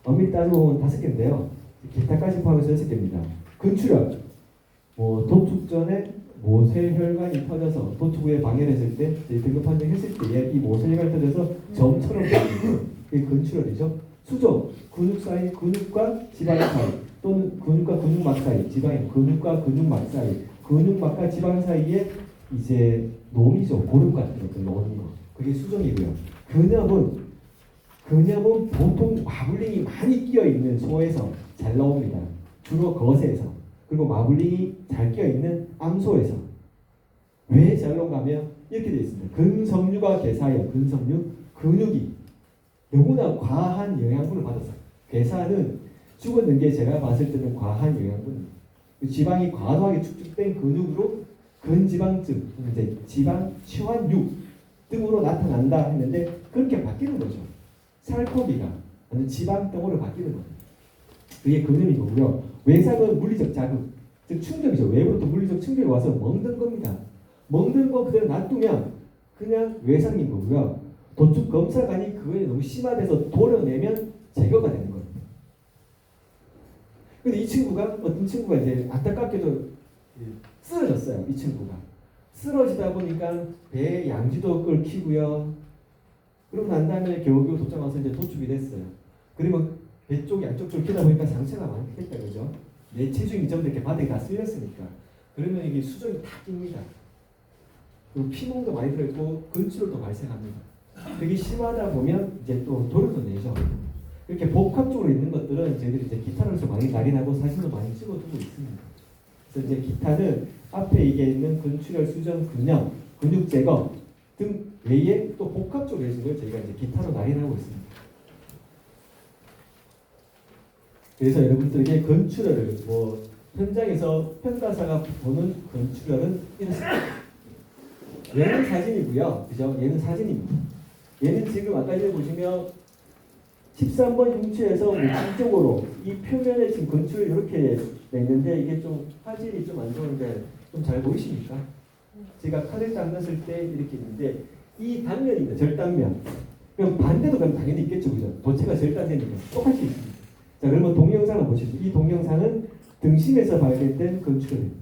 엄밀히 따져보면 5개인데요. 기타까지 포함해서 6개입니다. 근출혈. 도축 전에 모세혈관이 터져서 도축 후에 방해를 했을 때 등급 판정했을 때에 이 모세혈관이 터져서 점처럼 보입니다. 이게 근출혈이죠. 수족, 근육 사이, 근육과 지방 사이 또는 근육과 근육막 사이, 지방이 근육과 근육막 사이, 근육막과 지방 사이에 이제 놈이죠. 고름 같은 것들 넣는 거. 그게 수정이고요. 근염은 보통 마블링이 많이 끼어 있는 소에서 잘 나옵니다. 주로 거세에서. 그리고 마블링이 잘 끼어 있는 암소에서. 왜 잘 나온가 하면 이렇게 되어 있습니다. 근섬유가 괴사예요. 근섬유, 근육이 너무나 과한 영양분을 받았어요. 괴사는 죽었는 게 제가 봤을 때는 과한 영양분. 지방이 과도하게 축적된 근육으로 근지방증, 이제 지방 치환육 등으로 나타난다 했는데 그렇게 바뀌는 거죠. 살코기가 완전 지방덩어리로 바뀌는 거예요. 그게 근염인 거고요. 외상은 물리적 자극, 즉 충격이죠. 외부로부터 물리적 충격이 와서 멍든 겁니다. 멍든 거 그대로 놔두면 그냥 외상인 거고요. 도축 검사관이 그거에 너무 심화돼서 도려내면 제거가 되는 거예요. 근데 이 친구가 어떤 친구가 이제 안타깝게도 쓰러졌어요. 이 친구가 쓰러지다 보니까 배 양지도 끓기고요. 그러고 난 다음에 겨우겨우 도착 와서 이제 도축이 됐어요. 그러면 배 쪽 양쪽 쫄기다 보니까 상처가 많이 됐다 그죠? 내 체중이 전부 이렇게 바닥에 다 쓸렸으니까 그러면 이게 수정이 다 낍니다. 그리고 피멍도 많이 들어있고 근출혈도 발생합니다. 그게 심하다 보면 이제 또 도려도 내죠. 이렇게 복합적으로 있는 것들은 저희들이 이제 기타로서 많이 날인하고 사진도 많이 찍어두고 있습니다. 그래서 이제 기타는 앞에 이게 있는 근출혈, 수정, 근염, 근육 제거, 등 외에 또 복합적으로 해준 걸 저희가 이제 기타로 나열하고 있습니다. 그래서 여러분들에게 건축을 뭐 현장에서 평가사가 보는 건축은 이렇습니다. 얘는 사진이고요, 그죠? 얘는 사진입니다. 얘는 지금 아까 전에 보시면 13번 흉추에서 위쪽으로 이 표면에 지금 건축을 이렇게 냈는데 이게 좀 화질이 좀 안 좋은데 좀 잘 보이십니까? 제가 칼을 닦았을 때 이렇게 있는데 이 단면입니다. 절단면. 그럼 반대도 그럼 당연히 있겠죠, 그죠? 도체가 절단되니까 똑같이 있습니다. 자, 그러면 동영상을 보시죠. 이 동영상은 등심에서 발견된 건축입니다.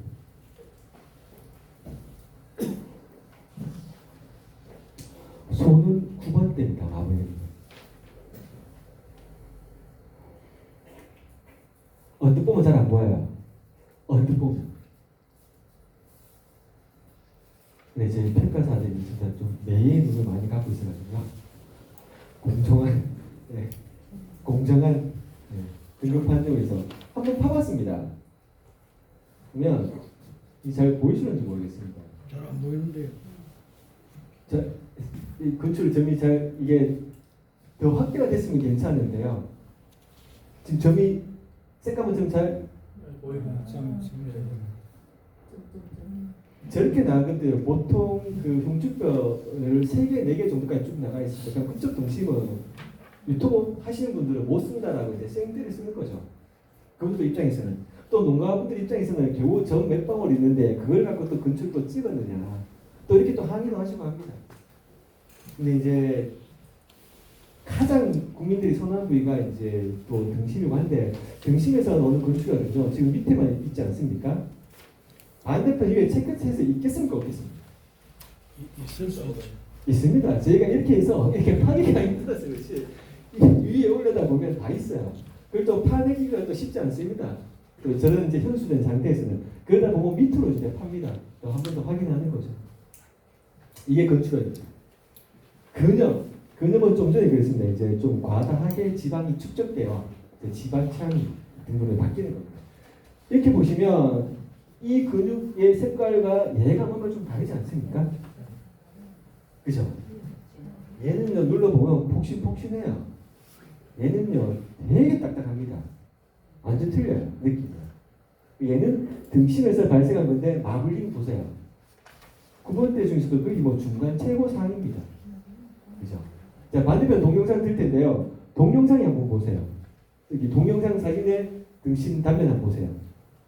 손은 9번대입니다. 마블링. 언뜻 보면 잘 안 보여요. 언뜻 보면. 근데 제 평가사들이 진짜 좀 매의 눈을 많이 갖고 있어가지고요. 공정한 등급 판정에서 한번 파봤습니다. 그러면 이 잘 보이시는지 모르겠습니다. 잘 안 보이는데. 자, 이 건축 점이 잘 이게 더 확대가 됐으면 괜찮은데요. 지금 점이 색감은 좀 잘 보이면 저렇게 나가는데 보통 그 흉추뼈를 3개, 4개 정도까지 쭉 나가 있습니다. 그냥 그쪽 등심은 유튜브 하시는 분들은 못 쓴다라고 이제 생들을 쓰는 거죠. 그분들 입장에서는 또 농가분들 입장에서는 겨우 점 몇 방울 있는데 그걸 갖고 또 건축도 찍었느냐 또 이렇게 또 항의도 하시고 합니다. 근데 이제 가장 국민들이 선호하는 부위가 이제 또 등심이고 한데 등심에서 나오는 건축이거든요. 지금 밑에만 있지 않습니까? 반대편 위에 체크체에서 있겠습니까 없겠습니까? 있을 수 있죠. 있습니다. 저희가 이렇게 해서 이렇게 파내기가 힘들어서 그렇지 위에 올려다 보면 다 있어요. 그걸 또 파내기가 또 쉽지 않습니다. 또 저는 이제 현수된 상태에서는 그러다 보면 밑으로 이제 팝니다. 또 한 번 더 확인하는 거죠. 이게 건축이죠. 근염은 좀 전에 그랬습니다. 이제 좀 과다하게 지방이 축적되어 지방창이 등분을 바뀌는 겁니다. 이렇게 보시면 이 근육의 색깔과 얘가 뭔가 좀 다르지 않습니까? 그죠? 얘는요 눌러보면 폭신폭신해요. 얘는요 되게 딱딱합니다. 완전 틀려요 느낌이. 얘는 등심에서 발생한 건데 마블링 보세요. 9번대 중에서도 거의 뭐 중간 최고 상입니다. 그죠? 자 반대편 동영상 들 텐데요. 동영상이 한번 보세요. 여기 동영상 사진의 등심 단면 한번 보세요.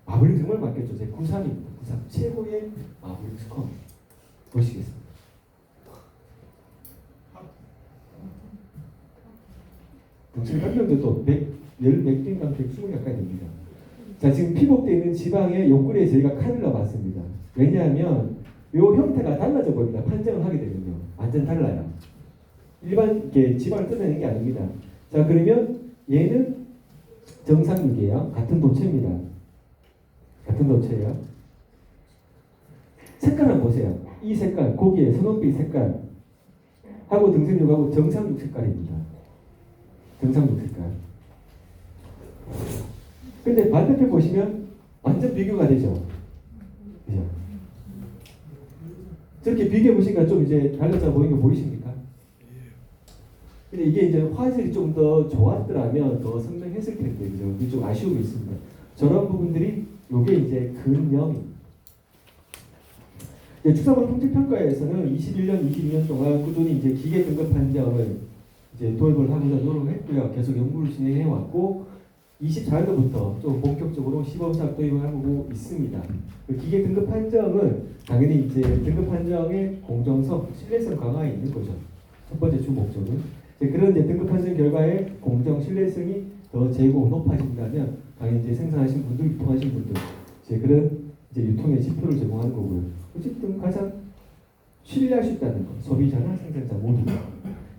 마블링 정말 맞겠죠? 제 93입니다. 93 최고의 마블링 스컴 보시겠습니다. 등심 단면도 또 100개인가 120 가까이 됩니다. 자 지금 피복되어 있는 지방의 옆구리에 저희가 칼을 넣어봤습니다. 왜냐하면 이 형태가 달라져 보입니다. 판정을 하게 되면요. 완전 달라요. 일반 이렇게 지방을 뜯어내는 게 아닙니다. 자 그러면 얘는 정상육이에요. 같은 도체입니다. 같은 도체예요. 색깔 한번 보세요. 이 색깔, 고기의 선홍빛 색깔 하고 등심육하고 정상육 색깔입니다. 정상육 색깔. 근데 반대편 보시면 완전 비교가 되죠. 그죠? 저렇게 비교해 보시니까 좀 이제 달라져 보이는 거 보이십니까? 근데 이게 이제 화질이 좀 더 좋았더라면 더 선명했을 텐데, 그죠? 이게 좀 아쉬움이 있습니다. 저런 부분들이 요게 이제 근염입니다. 축산물 품질평가에서는 21년, 22년 동안 꾸준히 이제 기계 등급 판정을 이제 도입을 하고자 노력을 했고요. 계속 연구를 진행해 왔고, 24년도부터 좀 본격적으로 시범사업 도입을 하고 있습니다. 그 기계 등급 판정은 당연히 이제 등급 판정의 공정성, 신뢰성 강화에 있는 거죠. 첫 번째 주 목적은. 그런 이제 등급 판정 결과의 공정, 신뢰성이 더 재고 높아진다면 당연히 이제 생산하신 분들, 유통하신 분들 이제 그런 이제 유통의 지표를 제공하는 거고요. 어쨌든 가장 신뢰할 수 있다는 거, 소비자나 생산자 모두.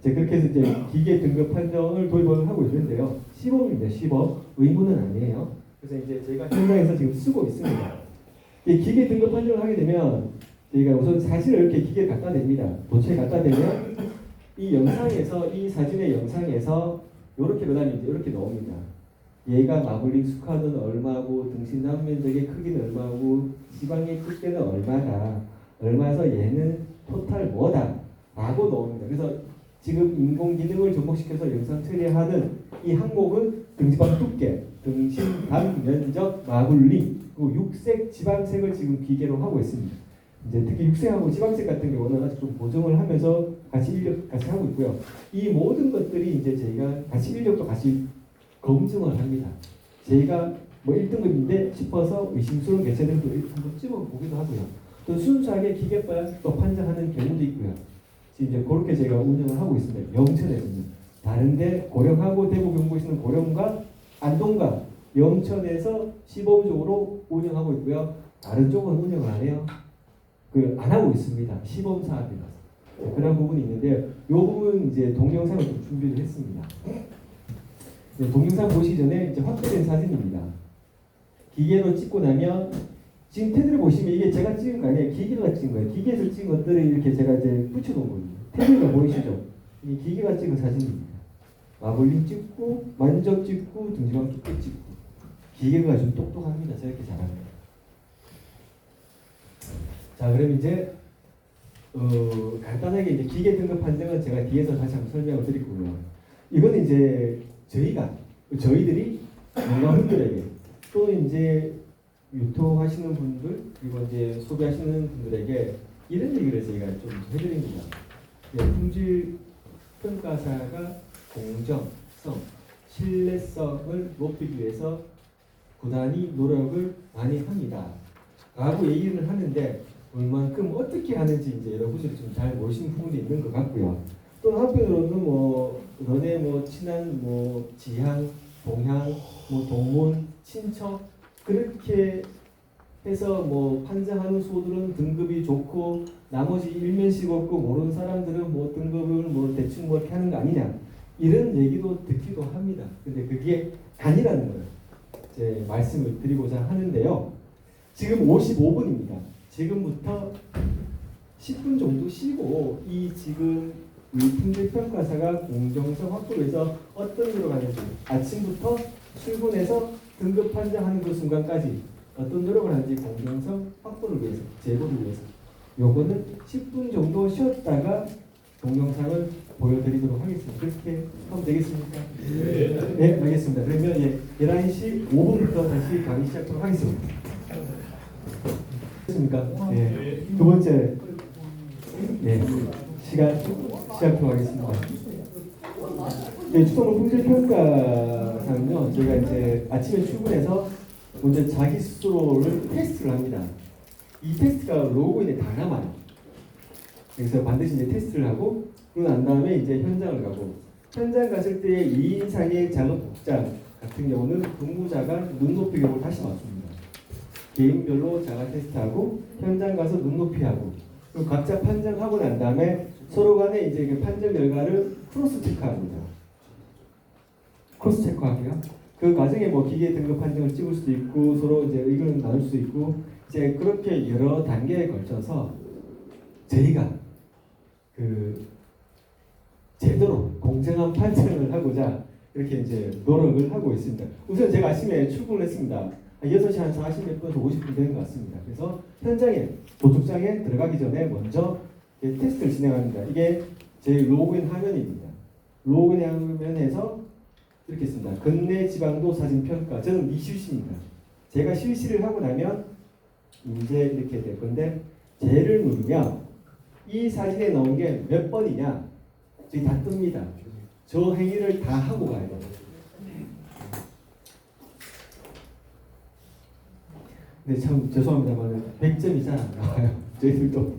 그렇게 해서 이제 기계 등급 판정을 도입을 하고 있는데요. 시범입니다. 시범. 의무는 아니에요. 그래서 이제 저희가 현장에서 지금 쓰고 있습니다. 이 기계 등급 판정을 하게 되면 저희가 우선 사진을 이렇게 기계에 갖다 댑니다. 도체에 갖다 대면 이 영상에서, 이 사진의 영상에서 이렇게 그다음에 이제 이렇게 나옵니다. 얘가 마블링 수카는 얼마고, 등심 단면적의 크기는 얼마고, 지방의 크기는 얼마다, 얼마서 얘는 토탈 뭐다. 라고 나옵니다. 그래서 지금 인공지능을 접목시켜서 영상 처리하는 이 항목은 등지방 두께, 등심, 단, 면적, 마블링, 그리고 육색, 지방색을 지금 기계로 하고 있습니다. 이제 특히 육색하고 지방색 같은 경우는 아직 좀 보정을 하면서 같이 하고 있고요. 이 모든 것들이 이제 저희가 같이 인력도 같이 검증을 합니다. 저희가 뭐 1등급인데 싶어서 의심스러운 개체들도 한번 찍어보기도 하고요. 또 순수하게 기계발 또 판정하는 경우도 있고요. 지금 이제 그렇게 저희가 운영을 하고 있습니다. 영천에서는 다른데 고령하고 대구 경북에 있는 고령과 안동과 영천에서 시범적으로 운영하고 있고요. 다른 쪽은 운영을 안 해요. 안 하고 있습니다. 시범 사업이라서 그런 부분이 있는데요. 이 부분 이제 동영상을 좀 준비를 했습니다. 동영상 보시기 전에 이제 확대된 사진입니다. 기계로 찍고 나면 지금 테두리 보시면 이게 제가 찍은 거 아니에요. 기계가 찍은 거예요. 기계에서 찍은 것들을 이렇게 제가 이제 붙여놓은 거예요. 테두리가 보이시죠? 이 기계가 찍은 사진입니다. 마블링 찍고 만적 찍고 등지방 두께 찍고 기계가 좀 똑똑합니다. 저렇게 잘합니다. 자, 그럼 이제 간단하게 이제 기계 등급 판정은 제가 뒤에서 다시 한번 설명을 드리고요. 이거는 이제 저희들이 민간분들에게 또는 이제 유통하시는 분들 그리고 이제 소비하시는 분들에게 이런 얘기를 저희가 좀 해드립니다. 품질 평가사가 공정성, 신뢰성을 높이기 위해서 부단히 노력을 많이 합니다. 라고 얘기를 하는데 얼만큼 어떻게 하는지 이제 여러분들이 좀 잘 모르시는 부분이 있는 것 같고요. 또 한편으로는 뭐 너네 뭐 친한 뭐 지향, 동향, 뭐 동문, 친척 그렇게 해서 뭐 판정하는 소들은 등급이 좋고 나머지 일면식 없고 모르는 사람들은 뭐 등급을 뭐 대충 뭐 이렇게 하는 거 아니냐 이런 얘기도 듣기도 합니다. 근데 그게 아니라는 걸 이제 말씀을 드리고자 하는데요. 지금 55분입니다. 지금부터 10분 정도 쉬고 이 지금 품질평가사가 공정성 확보를 위해서 어떤 일을 하는지 아침부터 출근해서 등급 판정하는 그 순간까지 어떤 노력을 하는지 공정성 확보를 위해서 제보를 위해서 요거는 10분 정도 쉬었다가 동영상을 보여드리도록 하겠습니다. 그렇게 하면 되겠습니까? 네, 알겠습니다. 그러면 11시 5분부터 다시 강의 시작하도록 하겠습니다. 됐습니까? 네. 두 번째 시간 시작하도록 하겠습니다. 추성훈 품질평가상은요, 저희가 이제 아침에 출근해서 먼저 자기 스스로를 테스트를 합니다. 이 테스트가 로그인에 다 남아요. 그래서 반드시 이제 테스트를 하고 그러고 난 다음에 이제 현장을 가고 현장 갔을 때 2인상의 작업 복장 같은 경우는 근무자가 눈높이 격을 다시 맞춥니다. 개인별로 자가 테스트하고 현장 가서 눈높이 하고 그리고 각자 판정하고 난 다음에 서로 간에 이제 그 판정 결과를 크로스 체크합니다. 크로스 체크하고요. 그 과정에 뭐 기계 등급 판정을 찍을 수도 있고 서로 이제 의견을 나눌 수도 있고 이제 그렇게 여러 단계에 걸쳐서 저희가 그 제대로 공정한 판정을 하고자 이렇게 이제 노력을 하고 있습니다. 우선 제가 아침에 출근을 했습니다. 6시 한 40몇 분, 50분 되는 것 같습니다. 그래서 현장에, 도축장에 들어가기 전에 먼저 테스트를 진행합니다. 이게 제 로그인 화면입니다. 로그인 화면에서 이렇게 있습니다. 근내 지방도 사진 평가. 저는 미실시입니다. 제가 실시를 하고 나면 이제 이렇게 될 건데 쟤를 누르면 이 사진에 나온 게 몇 번이냐 저기 다 뜹니다. 저 행위를 다 하고 가야 돼요. 근데 참 죄송합니다만 100점이 잘 안 나와요. 저희들도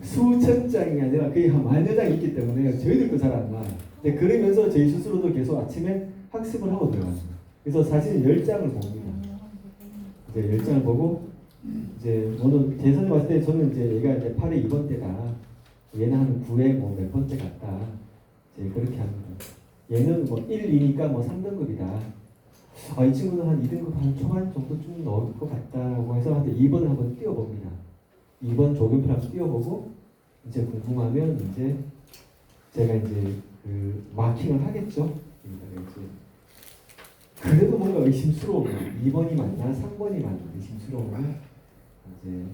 수천 장이 아니라 거의 한 10,000여 장이 있기 때문에 저희들도 잘 안 나와요. 근데 그러면서 저희 스스로도 계속 아침에 학습을 하고 들어갑니다. 그래서 사진 10장을 봅니다. 이제 10장을 보고 이제 저는 제 사진 봤을 때 저는 이제 얘가 이제 8회 2번 때다. 얘는 한 9회 뭐 몇 번째 같다. 이제 그렇게 합니다. 얘는 뭐 1, 2니까 뭐 3등급이다. 이 친구는 한 2등급 한 초반 정도쯤 넣을 것 같다고 해서 한 2번을 한번 띄워봅니다. 2번 조경표를 한번 띄워보고 이제 궁금하면 이제 제가 이제 그 마킹을 하겠죠. 이제 그래도 뭔가 의심스러우면 2번이 맞나 3번이 맞나 의심스러우면 이제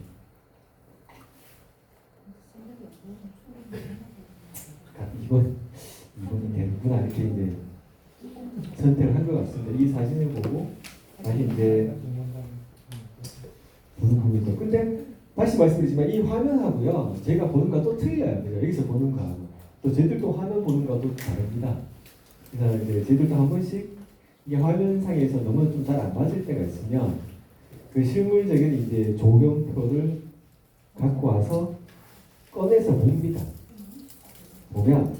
이번이 되는구나 이렇게 이제 선택을 한 것 같습니다. 이 사진을 보고 다시 이제 보는 겁니다. 근데 다시 말씀드리지만 이 화면하고요 제가 보는 거와 또 틀려요. 그죠? 여기서 보는 거하고 또 저희들도 화면 보는 거도 다릅니다. 그래서 이제 저희들도 한 번씩 이 화면상에서 너무 좀 잘 안 맞을 때가 있으면 그 실물적인 이제 조경표를 갖고 와서 꺼내서 봅니다. 보면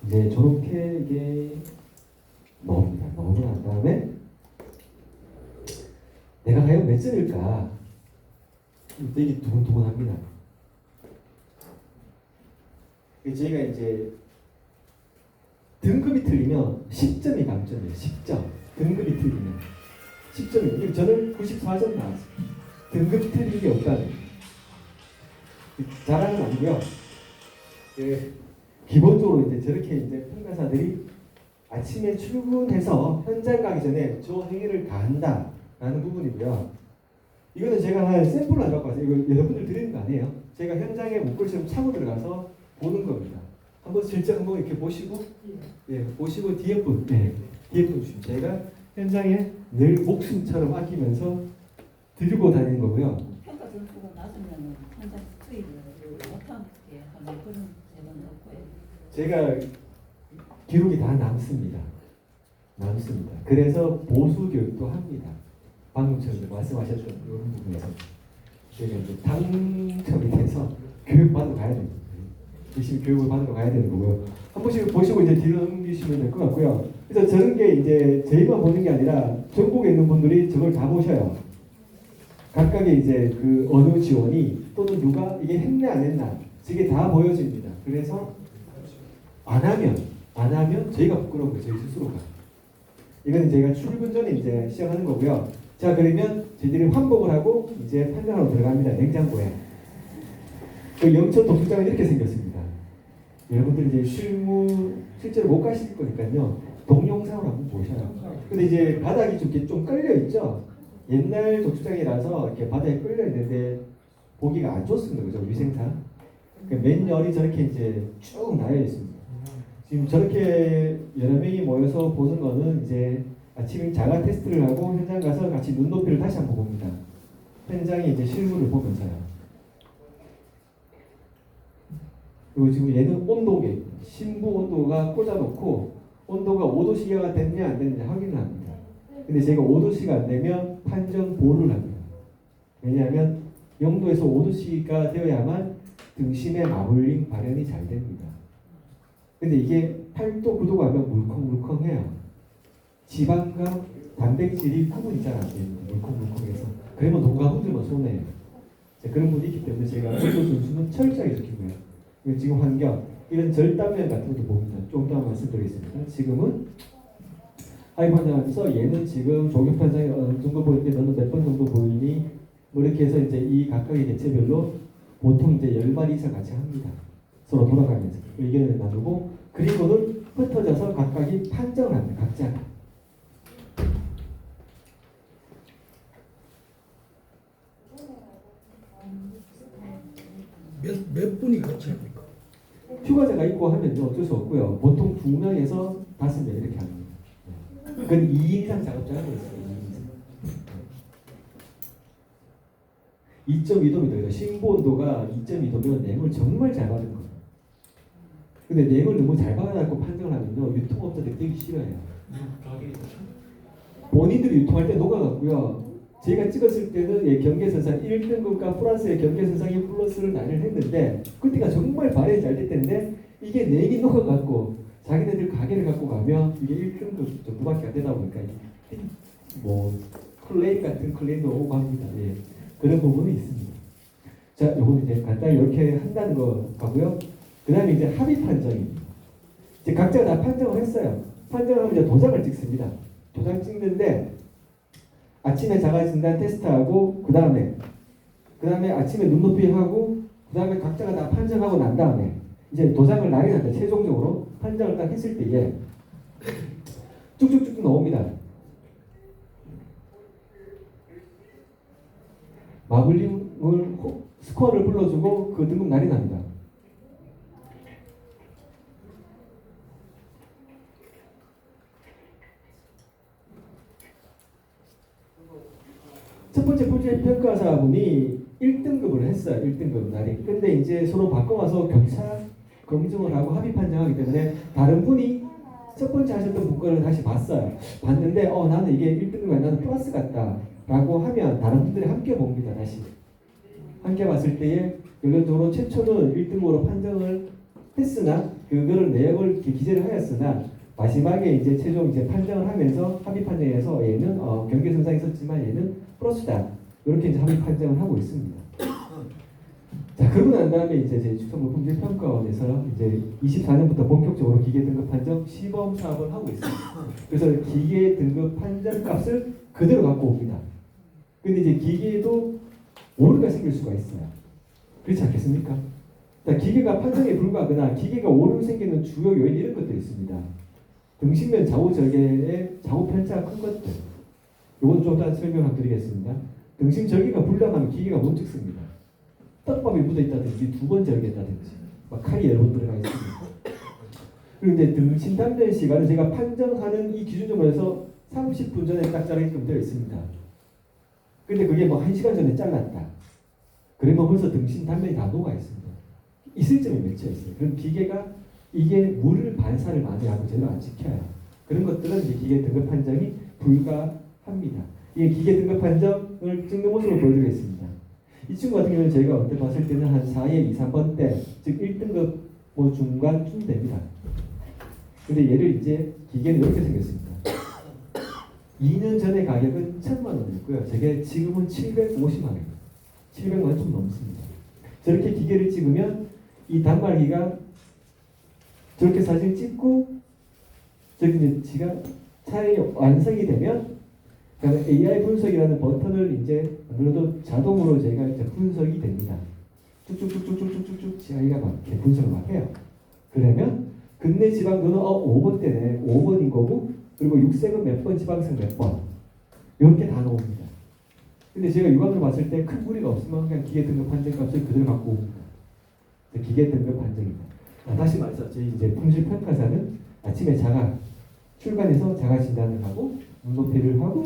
이제 저렇게 이게 넣습니다. 넣고 난 다음에 내가 과연 몇 점일까? 되게 두근두근합니다. 저희가 이제 등급이 틀리면 10점이 감점이에요. 10점. 등급이 틀리면 10점이에요. 저는 94점 나왔어요. 등급이 틀린 게 없다는 자랑은 아니고요. 기본적으로 이제 저렇게 이제 평가사들이 아침에 출근해서 현장 가기 전에 저 행위를 다 한다라는 부분이고요. 이거는 제가 한 샘플을 안 갖고 왔어요. 이거 여러분들 드리는 거 아니에요. 제가 현장에 목걸이처럼 차고 들어가서 보는 겁니다. 한번 실제 한번 이렇게 보시고, 예, 보시고 뒤에 분, 예, 뒤에 분 주시면 제가 현장에 늘 목숨처럼 아끼면서 들고 다니는 거고요. 평가 점수가 낮으면 현장 수입을 못하게 하는 그런 제도는 없고요. 제가 기록이 다 남습니다. 남습니다. 그래서 보수 교육도 합니다. 방금처럼 말씀하셨던 이런 부분에서 제가 이제 당첨이 돼서 교육받으러 가야 됩니다. 열심히 교육을 받으러 가야 되는 거고요. 한 번씩 보시고 이제 뒤로 넘기시면 될 것 같고요. 그래서 저런 게 이제 저희만 보는 게 아니라 전국에 있는 분들이 저걸 다 보셔요. 각각의 이제 그 어느 지원이 또는 누가 이게 했나 안 했나 이게 다 보여집니다. 그래서 안 하면 저희가 부끄러운 거예요. 저희 스스로가. 이건 저희가 출근 전에 이제 시작하는 거고요. 자, 그러면 저희들이 환복을 하고 이제 판정하러 들어갑니다. 냉장고에. 그 영천 도축장은 이렇게 생겼습니다. 여러분들 이제 실제로 못 가실 거니까요. 동영상으로 한번 보셔요. 근데 이제 바닥이 좀 끌려 있죠. 옛날 도축장이라서 이렇게 바닥에 끌려 있는데 보기가 안 좋습니다. 그죠? 위생상. 그러니까 맨열이 저렇게 이제 쭉 나여 있습니다. 지금 저렇게 여러 명이 모여서 보는 거는 이제 아침에 자가 테스트를 하고 현장 가서 같이 눈높이를 다시 한번 봅니다. 현장의 이제 실물을 보면서요. 그리고 지금 얘는 온도계, 신부 온도가 꽂아놓고 온도가 5도씨가 됐냐 안 됐냐 확인을 합니다. 근데 제가 5도씨가 안 되면 판정 보류를 합니다. 왜냐하면 0도에서 5도씨가 되어야만 등심의 마블링 발현이 잘 됩니다. 근데 이게 8도, 9도 가면 물컹물컹해요. 지방과 단백질이 구분이 잘 안 됩니다. 물컹물컹해서. 그러면 돈과 흔들면 손해예요. 그런 분이 있기 때문에 제가 온도 순수는 철저하게 지키고요. 지금 환경, 이런 절단면 같은 것도 봅니다. 좀 더 말씀드리겠습니다. 지금은 하이브 환장하면서 얘는 지금 조경 판장이 어느 정도 보이는데 너는 몇 번 정도 보이니? 뭐 이렇게 해서 이제 이 각각의 개체별로 보통 이제 10마리 이상 같이 합니다. 서로 돌아가면서 의견을 나누고 그리고는 흩어져서 각각이 판정을 합니다. 각자가. 몇 분이 같이 합니까? 휴가자가 있고 하면 어쩔 수 없고요. 보통 2명에서 5명 이렇게 합니다. 그건 2인 이상 작업자가 있어요. 2.2도입니다. 신부 온도가 2.2도면 냉을 정말 잘 받은 거예요. 근데 냉을 너무 잘 받아갖고 판정을 하면요. 유통업자들이 되게 싫어해요. 본인들이 유통할 때 녹아갔고요. 제가 찍었을 때는 경계선상 1등급과 플러스의 경계선상이 플러스를 나를 했는데 그때가 정말 발현이 잘 됐는데 이게 냉이 녹아갖고 자기네들 가게를 갖고 가면 이게 1등급 정도밖에 안 되다 보니까 뭐 클레임 같은 클레임도 오고 합니다. 예. 그런 부분이 있습니다. 자, 요거는 이제 간단히 이렇게 한다는 거 같고요. 그 다음에 이제 합의 판정입니다. 이제 각자 다 판정을 했어요. 판정을 하면 이제 도장을 찍습니다. 도장 찍는데 아침에 자가진단 테스트하고 그 다음에 아침에 눈높이 하고 그 다음에 각자가 다 판정하고 난 다음에 이제 도장을 날인한다. 최종적으로 판정을 딱 했을 때에 쭉쭉쭉 나옵니다. 마블링을 스코어를 불러주고 그 등급 날인합니다. 첫 번째 품질 평가사분이 1등급을 했어요. 1등급 날이. 근데 이제 서로 바꿔와서 교차 검증을 하고 합의 판정하기 때문에 다른 분이 첫 번째 하셨던 문건을 다시 봤어요. 봤는데 나는 이게 1등급이 아니라 나는 플러스 같다 라고 하면 다른 분들이 함께 봅니다. 다시 함께 봤을 때에 결론적으로 최초는 1등급으로 판정을 했으나 그거를 내역을 이렇게 기재를 하였으나 마지막에 이제 최종 이제 판정을 하면서 합의 판정에서 얘는 경계선상에 있었지만 얘는 플러스다 이렇게 이제 합의 판정을 하고 있습니다. 자, 그러고 난 다음에 이제 제 축산물 품질 평가원에서 이제 24년부터 본격적으로 기계 등급 판정 시범 사업을 하고 있습니다. 그래서 기계 등급 판정 값을 그대로 갖고 옵니다. 근데 이제 기계에도 오류가 생길 수가 있어요. 그렇지 않겠습니까? 자, 기계가 판정에 불과하거나 기계가 오류 생기는 주요 요인 이런 것들이 있습니다. 등심면 좌우 절개의 좌우 편차가 큰 것들. 이건 좀 더 설명을 드리겠습니다. 등심 절개가 불량하면 기계가 못 찍습니다. 떡밥이 묻어있다든지 두 번 절개했다든지 막 칼이 여러 번 들어가 있습니다. 그리고 이제 등심 단련 시간은 제가 판정하는 이 기준점에서 30분 전에 딱 자르게끔 되어 있습니다. 근데 그게 뭐 1시간 전에 잘랐다. 그러면 벌써 등심 단면이 다 녹아 있습니다. 있을 점이 맺혀 있어요. 그럼 기계가 이게 물을 반사를 많이 하고 제대로 안 지켜요. 그런 것들은 이제 기계 등급 판정이 불가합니다. 이 기계 등급 판정을 찍는 모습을 보여드리겠습니다. 이 친구 같은 경우는 저희가 어때 봤을 때는 한 4에 2, 3번대, 즉 1등급 뭐 중간쯤 됩니다. 근데 얘를 이제 기계는 이렇게 생겼습니다. 2년 전에 가격은 1,000만 원이었고요. 저게 지금은 750만 원. 700만 원 좀 넘습니다. 저렇게 기계를 찍으면 이 단말기가 저렇게 사진 찍고 저기 이제 지가 차량이 완성이 되면 그다음에 AI 분석이라는 버튼을 이제 눌러도 자동으로 저희가 이제 분석이 됩니다. 쭉쭉쭉쭉쭉쭉쭉 GI가 막 이렇게 분석을 막 해요. 그러면 근내 지방도는 5번대네 5번인 거고 그리고 육색은 몇 번 지방색 몇 번 이렇게 다 나옵니다. 근데 제가 육안으로 봤을 때 큰 무리가 없으면 그냥 기계 등급 판정 값을 그대로 갖고 옵니다. 기계 등급 판정입니다. 다시 말해서 저희 이제 품질 평가사는 아침에 자가 출발해서 자가 진단을 하고 눈높이를 하고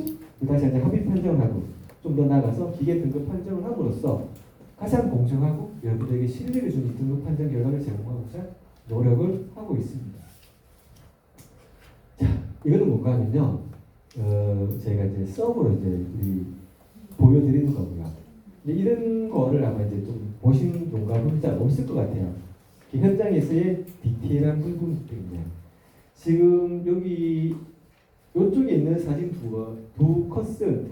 다시 이제 합의 판정을 하고 좀 더 나아가서 기계 등급 판정을 함으로써 가장 공정하고 여러분들에게 신뢰를 주는 등급 판정 결과를 제공하고자 노력을 하고 있습니다. 자, 이거는 뭔가 하면요, 제가 이제 썸으로 이제 우리 보여드리는 거고요. 이런 거를 아마 이제 좀 보신 동감은 잘 없을 것 같아요. 현장에서의 디테일한 부분들인데 지금 여기 이쪽에 있는 사진 두 컷은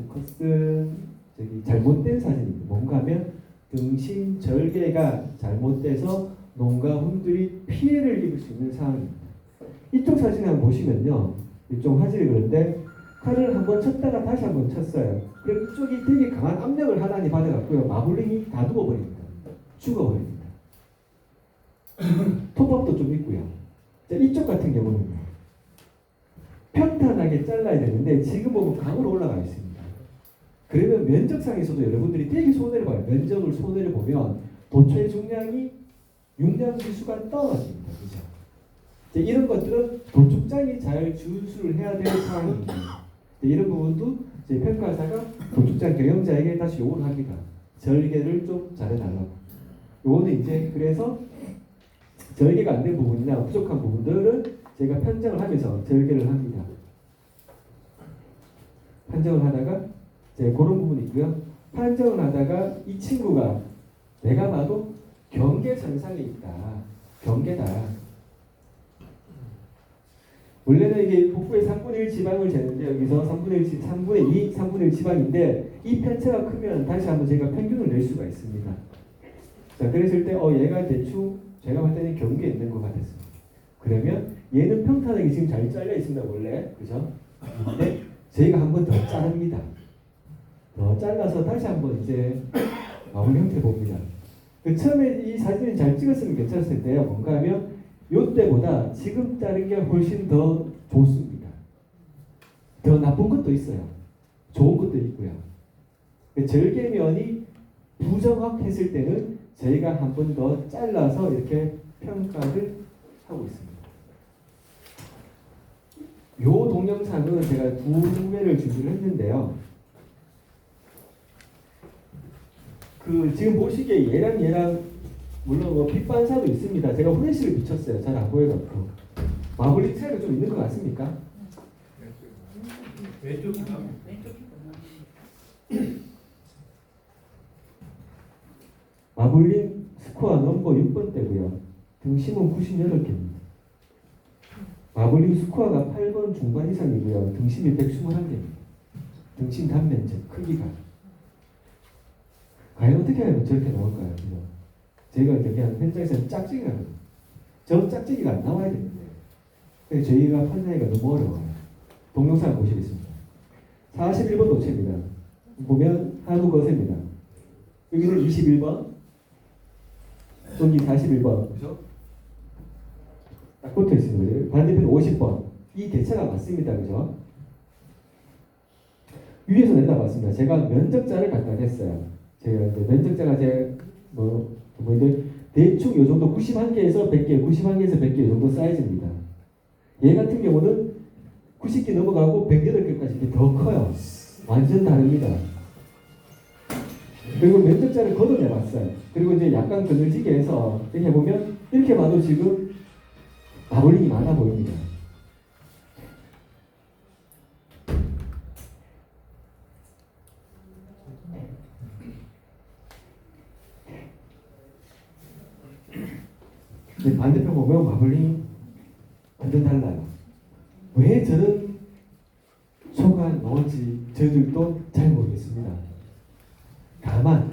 저기 잘못된 사진입니다. 뭔가 하면 등심 절개가 잘못돼서 농가분들이 피해를 입을 수 있는 상황입니다. 이쪽 사진 한번 보시면요, 이쪽 화질이 그런데 칼을 한번 쳤다가 다시 한번 쳤어요. 그럼 이쪽이 되게 강한 압력을 하나님 받아갖고요, 마블링이 다 누워버립니다. 죽어버립니다. 톱밥도 좀 있고요. 자, 이쪽 같은 경우는 평탄하게 잘라야 되는데 지금 보면 강으로 올라가 있습니다. 그러면 면적상에서도 여러분들이 되게 손해를 봐요. 면적을 손해를 보면 도초의 중량이 용량 지수가 떨어집니다. 그죠? 자, 이런 것들은 도축장이 잘 준수를 해야 될 상황입니다. 이런 부분도 제 평가사가 도축장 경영자에게 다시 요구를 합니다. 절개를 좀 잘해달라고. 요거는 이제 그래서 절개가 안 된 부분이나 부족한 부분들은 제가 판정을 하면서 절개를 합니다. 판정을 하다가 이제 그런 부분이 있고요. 판정을 하다가 이 친구가 내가 봐도 경계선상에 있다. 경계다. 원래는 이게 복부의 3분의 1 지방을 재는데 여기서 3분의 2, 3분의 1 지방인데 이 편차가 크면 다시 한번 제가 평균을 낼 수가 있습니다. 자, 그랬을 때 얘가 대충 제가 봤을 때는 경계에 있는 것 같았습니다. 그러면 얘는 평탄하게 지금 잘 잘려 있습니다. 원래. 그죠? 근데 저희가 한 번 더 자릅니다. 더 잘라서 다시 한번 이제 마무리 형태 봅니다. 그 처음에 이 사진을 잘 찍었으면 괜찮았을 때요. 뭔가 하면 요때보다 지금 자른 게 훨씬 더 좋습니다. 더 나쁜 것도 있어요. 좋은 것도 있고요. 절개면이 부정확했을 때는 저희가 한 번 더 잘라서 이렇게 평가를 하고 있습니다. 요 동영상은 제가 두 회를 준비를 했는데요. 그 지금 보시기에 얘랑 물론 뭐 빛 반사도 있습니다. 제가 후레쉬를 비췄어요. 잘 안 보여갖고 마블링 차이가 좀 있는 것 같습니까? 왼쪽이나 왼쪽이구나. 마블링 스코어 넘버 6번대고요. 등심은 98개입니다. 마블링 스코어가 8번 중반 이상이고요. 등심이 121개입니다. 등심 단면적 크기가 과연 어떻게 하면 저렇게 나올까요? 그죠? 저희가 이제 그냥 현장에서는 짝짓기가 하거든요. 저 짝짓기가 안 나와야 되는데 그래서 저희가 판단하기가 너무 어려워요. 동영상을 보시겠습니다. 41번 도체입니다. 보면 한우 거세입니다. 여기는 21번, 여기 41번, 그죠? 딱 붙어 있습니다. 그죠? 반대편 50번. 이 대차가 맞습니다. 그죠? 위에서 내려봤습니다. 제가 면적자를 갖다 냈어요. 제가 이제 면적자가 이제 대충 요 정도 91개에서 100개, 91개에서 100개 요 정도 사이즈입니다. 얘 같은 경우는 90개 넘어가고 108개까지 이렇게 더 커요. 완전 다릅니다. 그리고 면적자를 걷어내봤어요. 그리고 이제 약간 그늘지게 해서 이렇게 보면 이렇게 봐도 지금 마블링이 많아 보입니다. 근데 반대편 보면 마블링이 완전 달라요. 왜 저런 소가 나올지 저희들도 잘 모르겠습니다. 다만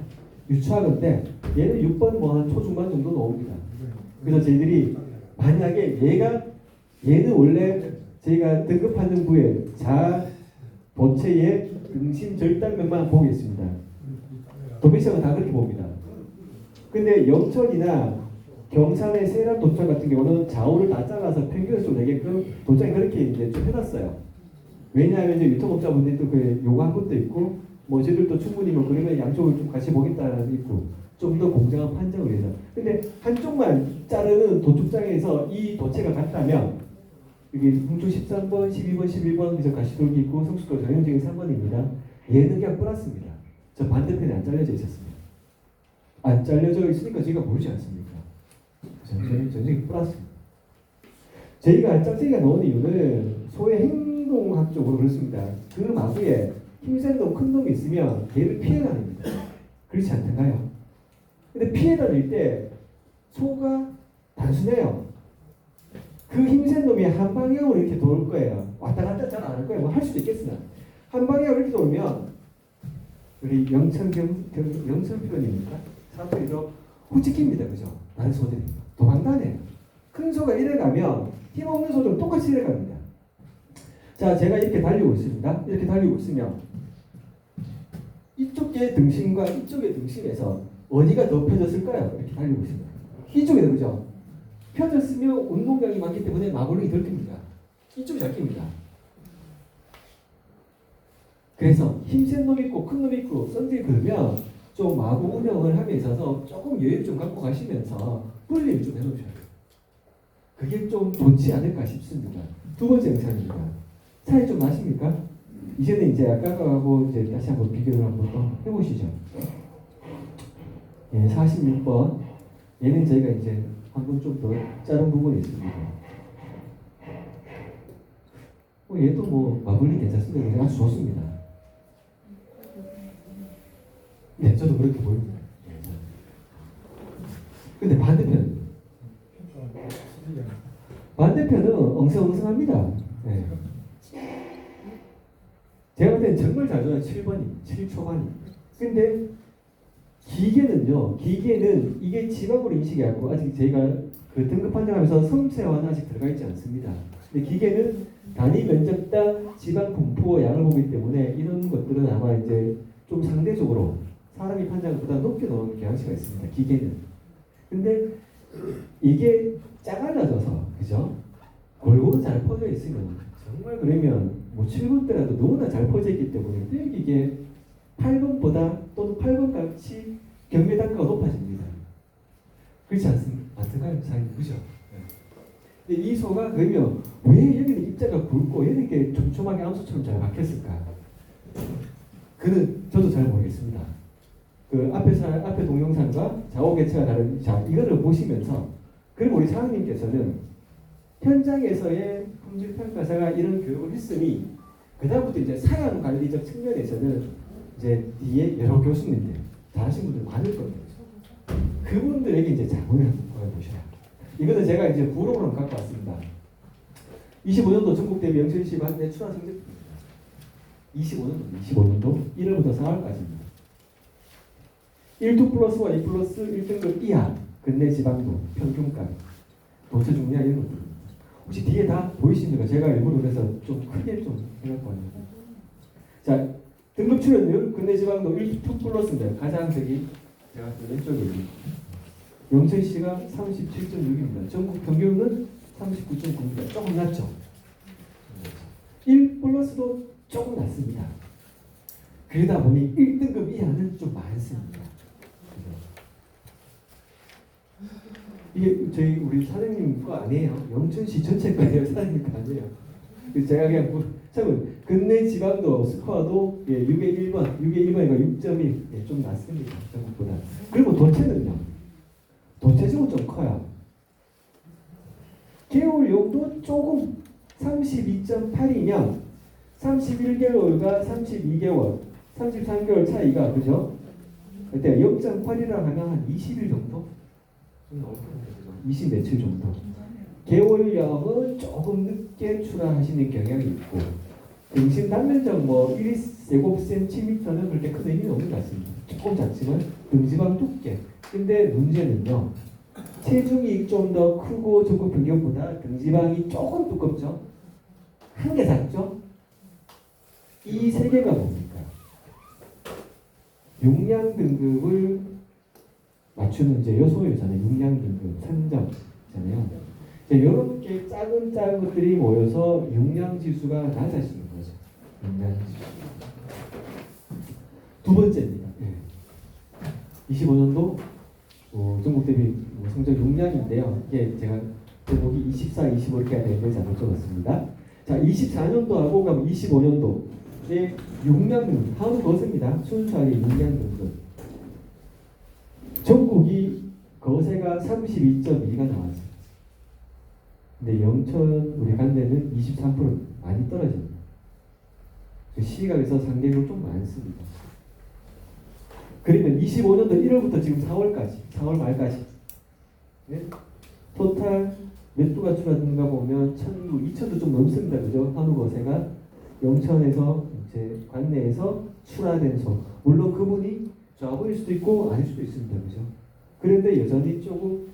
유추하건데 얘는 6번 뭐 한 초중반 정도 나옵니다. 그래서 저희들이 만약에 얘는 원래 저희가 등급하는 부에 도체의 등심 절단면만 보겠습니다. 도배시장은 다 그렇게 봅니다. 근데 영천이나 경산의 세란 도장 같은 경우는 좌우를 다 잘라서 평균을 좀 내게끔 도장이 그렇게 이제 좀 해놨어요. 왜냐하면 이제 유통업자분들도 그 요구한 것도 있고, 뭐 저희들도 충분히 뭐 그러면 양쪽을 좀 같이 보겠다는 게 있고, 좀 더 공정한 판정을 위해서. 근데 한쪽만 자르는 도축장에서 이 도체가 같다면, 여기 홍중 13번, 12번, 11번, 그래서 가시돌기 있고, 성수도 전형적인 3번입니다. 얘는 그냥 플러스입니다. 저 반대편에 안 잘려져 있었습니다. 안 잘려져 있으니까 저희가 보이지 않습니까? 전쟁이 플러스입니다. 저희가 짝짝이가 나온 이유는 소의 행동학적으로 그렇습니다. 그 마구에 힘센 놈, 큰 놈이 있으면 걔를 피해 다닙니다. 그렇지 않던가요? 근데 피해 다닐 때 소가 단순해요. 그 힘센 놈이 한 방향으로 이렇게 돌 거예요. 왔다 갔다 잘 안 할 거예요. 뭐 할 수도 있겠으나 한 방향으로 이렇게 돌면 우리 영천 표현입니까? 사투리로 후치킵니다. 그죠? 다른 소들이 도망다녀요. 큰 소가 이래 가면 힘없는 소들은 똑같이 이래 갑니다. 자, 제가 이렇게 달리고 있습니다. 이렇게 달리고 있으면 이쪽의 등심과 이쪽의 등심에서 어디가 더 펴졌을까요? 이렇게 달리고 있습니다. 이쪽에 그죠? 펴졌으면 운동량이 많기 때문에 마블링이 덜 깁니다. 이쪽이 잘 깁니다. 그래서 힘센 놈 있고 큰 놈 있고 썬들이 그러면 좀 마구 운영을 함에 있어서 조금 여유 좀 갖고 가시면서 분리를 좀 해놓으셔야 돼요. 그게 좀 좋지 않을까 싶습니다. 두 번째 영상입니다. 차이 좀 나십니까? 이제는 이제 아까하고 이제 다시 한번 비교를 한번 또 해보시죠. 예, 46번. 얘는 저희가 이제 한 번 좀 더 자른 부분이 있습니다. 얘도 뭐 마블링 괜찮습니다. 아주 좋습니다. 네, 저도 그렇게 보입니다. 근데 반대편은 엉성엉성합니다. 네. 제가 볼 때는 정말 잘 좋아요. 7번입니다. 7초반이. 근데 기계는 이게 지방으로 인식이 하고 아직 저희가 그 등급 판정하면서 섬세화는 아직 들어가 있지 않습니다. 근데 기계는 단위 면적당 지방 분포 양을 보기 때문에 이런 것들은 아마 이제 좀 상대적으로 사람이 판정보다 높게 나오는 경향치가 있습니다. 기계는. 근데 이게 짜갈라져서 그죠? 골고루 잘 퍼져 있으면 정말 그러면 뭐 7번 때라도 너무나 잘 퍼져 있기 때문에 이게 8번보다 또는 8번 같이 경매 단가가 높아집니다. 그렇지 않던가요? 사장님 그죠? 근데 이 소가 그러면 왜 여기는 입자가 굵고 얘는 이렇게 촘촘하게 암소처럼 잘 박혔을까? 저도 잘 모르겠습니다. 그 앞에 동영상과 좌우 개체가 다른 자 이거를 보시면서 그리고 우리 사장님께서는 현장에서의 품질 평가사가 이런 교육을 했으니 그다음부터 이제 사양 관리적 측면에서는 이제 뒤에 여러 교수님들 잘하신 분들 많을 겁니다. 그분들에게 이제 자문을 한번 보셔야. 이거는 제가 이제 부록으로 갖고 왔습니다. 25년도 전국 대비 영천시 반대 출하 성적입니다. 25년도 1월부터 4월까지입니다. 1, 2 플러스와 2 플러스 1등급 이하 근내 지방도 평균값 도체 중량 이런 것들입니다. 혹시 뒤에 다 보이십니까? 제가 일부러 그래서 좀 크게 좀 해놨거든요. 자, 등급 출연율 근내 지방도 1, 2 플러스인데 가장 저기 제가 왼쪽에 영천시가 37.6입니다. 전국 평균은 39.9입니다. 조금 낮죠? 1 플러스도 조금 낮습니다. 그러다 보니 1등급 이하는 좀 많습니다. 이게 저희 우리 사장님 거 아니에요. 영천시 전체 거예요. 사장님 거 아니에요. 그래서 제가 그냥 참 근내 지방도 스코어도 6의 1번, 6의 1번이고 6.1 좀 낮습니다. 전국보다. 그리고 도체는요. 도체적으로 좀 커요. 개월용도 조금 32.8이면 31개월과 32개월, 33개월 차이가 그죠? 그때 0.8이라 하면 한 20일 정도? 20 며칠 정도. 개월형은 조금 늦게 출하하시는 경향이 있고 등심 단면적 뭐 1제곱cm는 그렇게 큰 의미는 없는 것 같습니다. 조금 작지만 등지방 두께. 근데 문제는요. 체중이 좀 더 크고 전국 평균보다 등지방이 조금 두껍죠. 한 개 작죠. 이 세 개가 뭡니까? 용량 등급을 맞추는 이제 요소유잖아요. 용량 등급 산정이잖아요. 이렇게 작은 것들이 모여서 용량 지수가 낮아지는 거죠. 용량 지수. 두 번째입니다. 25년도 전국 대비 성적 용량인데요. 이게 제가 제목이 24, 25 이렇게 해야 되는데 잘못 적었습니다. 자, 24년도하고 그럼 25년도의 용량 등급 하루 거셉니다. 순수하게 용량 등급. 전국이 거세가 32.2가 나왔어요. 근데 영천 우리 간대는 23% 많이 떨어집니다. 시각에서 상대적으로 좀 많습니다. 그러면 25년도 1월부터 지금 4월 말까지 네? 토탈 몇 두가 출하는가 보면 1000두, 2000두 좀 넘습니다. 그죠? 한우 거세가 영천에서 이제 관내에서 출하된 소. 물론 그분이 좌우일 수도 있고 아닐 수도 있습니다. 그죠? 그런데 여전히 조금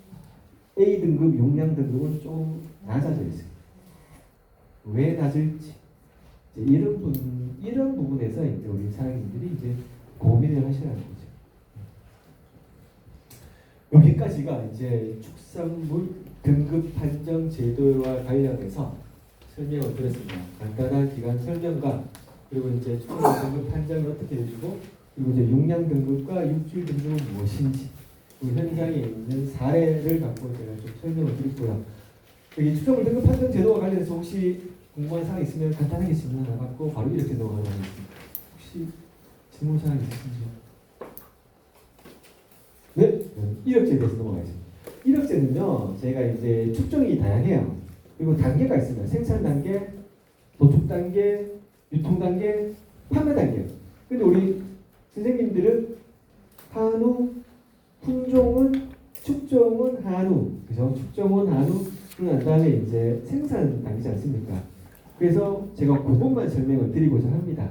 A 등급, 용량 등급은 좀 낮아져 있어요. 왜 낮을지 이런 부분에서 이제 우리 사장님들이 이제 고민을 하셔야 하는 거죠. 여기까지가 이제 축산물 등급 판정 제도와 관련해서 설명을 드렸습니다. 간단한 기간 설명과 그리고 이제 축산물 등급 판정을 어떻게 해주고 그리고 이제 용량 등급과 육질 등급은 무엇인지 현장에 있는 사례를 갖고 제가 좀 설명을 드리고요. 여기 축산물 등급 판정 제도와 관련해서 혹시 궁금한 사항 있으면 간단하게 질문 하나 받고 바로 이렇게 넘어가도록 하겠습니다. 혹시 질문 사항 있으신지요? 네? 이력제에 대해서 넘어가겠습니다. 이력제는요, 제가 이제 축정이 다양해요. 그리고 단계가 있습니다. 생산 단계, 도축 단계, 유통 단계, 판매 단계. 근데 우리 선생님들은 한우, 품종은, 축정은 한우, 그죠? 축정은 한우, 그러고 난 다음에 이제 생산 단계지 않습니까? 그래서 제가 그것만 설명을 드리고자 합니다.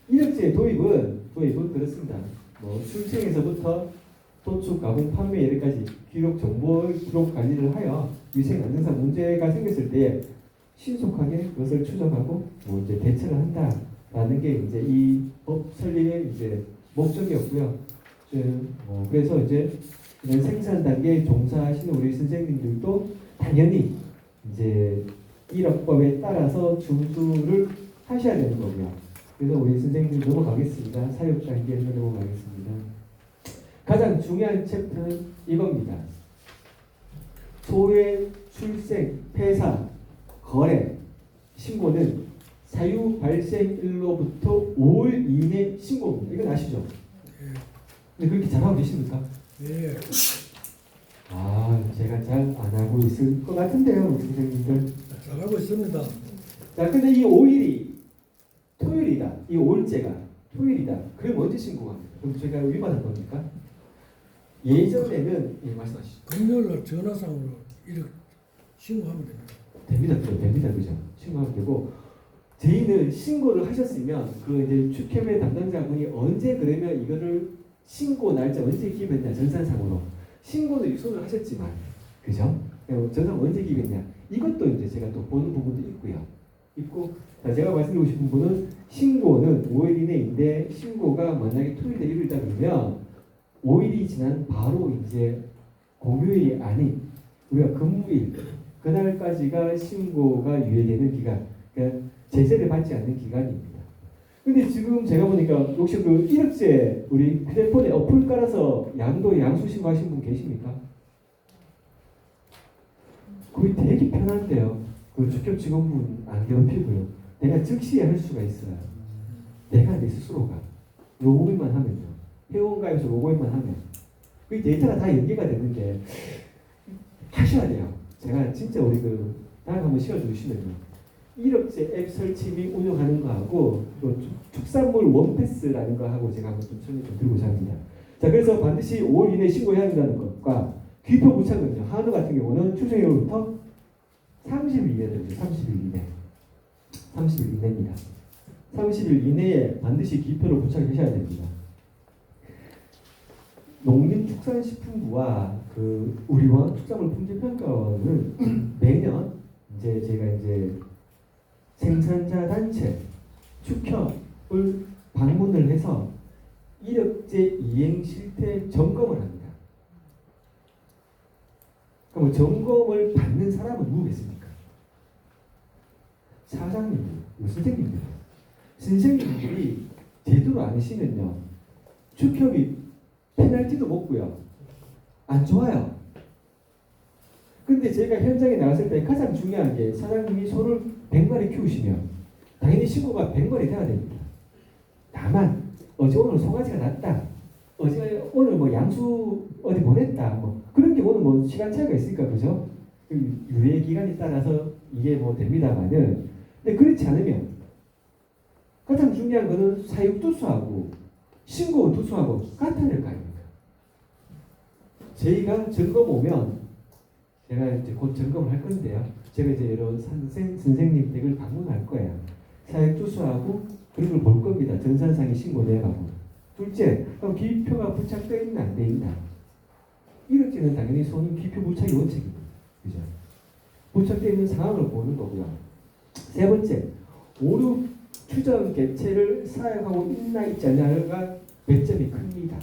이력제의 도입은 그렇습니다. 뭐 출생에서부터 도축, 가공, 판매 이렇게까지 기록 정보의 기록 관리를 하여 위생 안전상 문제가 생겼을 때 신속하게 그것을 추적하고 뭐 이제 대처를 한다라는 게 이제 이 법 설립의 이제 목적이었고요. 그래서 이제 생산 단계에 종사하시는 우리 선생님들도 당연히 이제 일업법에 따라서 준수를 하셔야 되는 거고요. 그래서 우리 선생님 넘어가겠습니다. 사육 단계로 넘어가겠습니다. 가장 중요한 챕터는 이겁니다. 소외, 출생, 폐사, 거래, 신고는 사유 발생일로부터 5일 이내 신고입니다. 이건 아시죠? 근데 그렇게 잘하고 계십니까? 예. 아, 제가 잘 안 하고 있을 것 같은데요, 우리 선생님들. 잘하고 있습니다. 자, 근데 이 5일이 토요일이다. 이 5일째가 토요일이다. 그럼 언제 신고합니까? 그럼 제가 위반한 겁니까? 예전에는 예, 말씀하시죠. 금요일날 전화상으로 이렇게 신고하면 됩니다. 됩니다, 그죠? 신고하면 되고 저희는 신고를 하셨으면 그 이제 축협의 담당자분이 언제 그러면 이거를 신고 날짜 언제 기입했냐 전산상으로 신고는 유선을 하셨지만 그죠? 전산 언제 기입했냐 이것도 이제 제가 또 보는 부분도 있고 자, 제가 말씀드리고 싶은 분은 신고는 5일 이내인데 신고가 만약에 토요일에 이루어지다 그러면 5일이 지난 바로 이제 공휴일이 아닌 우리가 근무일 그날까지가 신고가 유예되는 기간 그러니까 제재를 받지 않는 기간입니다. 근데 지금 제가 보니까 혹시 그 1억제 우리 휴대폰에 어플 깔아서 양도 양수 신고하신 분 계십니까? 그게 되게 편한데요. 그 축협 직원분 안 괴롭히고요. 내가 즉시 할 수가 있어요. 내가 내 스스로가 로그인만 하면요. 회원가입해서 로그인만 하면 그 데이터가 다 연계가 되는데 하셔야 돼요. 제가 진짜 우리 그 다음에 한번 시간 주시면요. 1억제 앱 설치 및 운영하는 거하고 또 축산물 원패스라는 거하고 제가 한번 좀 설명 좀 드리고자 합니다. 자, 그래서 반드시 5월 이내에 신고해야 한다는 것과 귀표 부착은요. 한우 같은 경우는 출생일로부터 30일 이내 되죠. 30일 이내. 30일 이내입니다. 30일 이내에 반드시 기표를 부착하셔야 됩니다. 농림축산식품부와 그 우리와 축산물 품질평가원은 매년 이제 제가 이제 생산자 단체 축협을 방문을 해서 이력제 이행 실태 점검을 합니다. 그럼 점검을 받는 사람은 누구겠습니까? 사장님, 선생님들. 선생님들이 제대로 안 하시면요, 축협이 페널티도 먹고요, 안 좋아요. 근데 제가 현장에 나갔을 때 가장 중요한 게 사장님이 소를 100마리 키우시면 당연히 신고가 100마리 돼야 됩니다. 다만 어제 오늘 송아지가 났다. 어제 오늘 뭐 양수 어디 보냈다. 뭐 그런 경우는 뭐 시간 차이가 있으니까 그죠? 유예 기간에 따라서 이게 뭐 됩니다만은 근데 그렇지 않으면 가장 중요한 거는 사육 두수하고 신고 두수하고 같아야 거 아닙니까? 저희가 점검 오면 제가 이제 곧 점검을 할 건데요. 제가 이제 이런 선생님 댁을 방문할 거예요. 사육 두수하고 그런 걸 볼 겁니다. 전산상의 신고 내역하고. 둘째, 그럼 기표가 부착되어 있나 안 돼 있나? 이렇게는 당연히 손님 기표 부착이 원칙입니다. 그죠? 부착되어 있는 상황을 보는 거고요. 세 번째, 오류 추정 객체를 사용하고 있나 있지 않냐가 배점이 큽니다.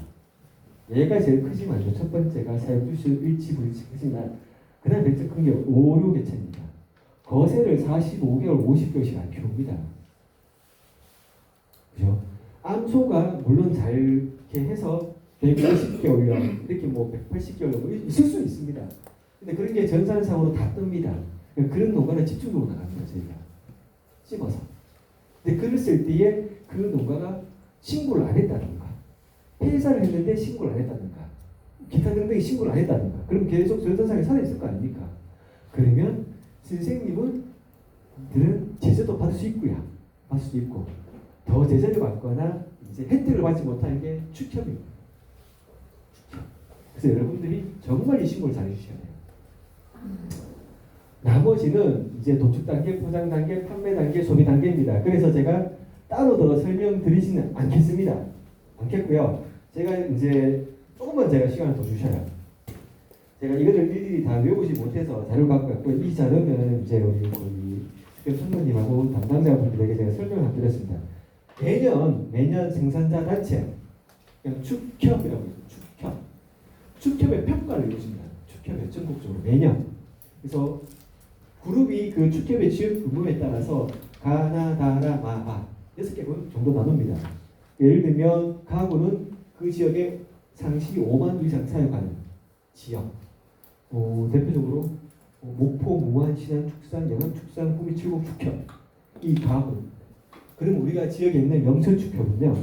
얘가 제일 크지만 첫 번째가 사육 두수 일치 불일치지만 그 다음 배점 큰 게 오류 객체입니다. 거세를 45개월, 50개월씩 안 키웁니다. 그죠? 암소가 물론 잘 이렇게 해서 150개월이나 이렇게 뭐 180개월 뭐 있을 수 있습니다. 근데 그런 게 전산상으로 다 뜹니다. 그런 농가는 집중적으로 나갑니다. 저희가 씹어서. 근데 그랬을 때에 그 농가가 신고를 안 했다든가 폐사를 했는데 신고를 안 했다든가 기타 등등이 신고를 안 했다든가 그럼 계속 전산상에 살아있을 거 아닙니까? 그러면 선생님은 들은 제재도 받을 수 있고요. 받을 수 있고 더 제재를 받거나 이제 혜택을 받지 못하는 게 축협입니다. 축협. 그래서 여러분들이 정말 이 신고를 잘 해주셔야 돼요. 나머지는 이제 도축 단계, 포장 단계, 판매 단계, 소비 단계입니다. 그래서 제가 따로 더 설명드리지는 않겠습니다. 않겠고요. 제가 이제 조금만 제가 시간을 더 주셔요. 제가 이거를 일일이 다 외우지 못해서 자료를 갖고 왔고 이 자료는 이제 우리 축협 선배님하고 담당자분들에게 제가 설명을 드렸습니다. 매년 생산자 단체 그냥 축협이라고 해요. 축협의 평가를 이루어집니다. 축협의 전국적으로 매년. 그래서 그룹이 그 축협의 지역 규모에 따라서 가나, 다라, 마바 6개 정도 나눕니다. 예를 들면 가구는 그 지역에 상시 5만 두 이상 사용하는 지역. 대표적으로 목포, 무안, 신안, 축산, 영암, 축산, 구미, 칠곡, 축협. 이 가구. 그럼 우리가 지역에 있는 영천축협은요.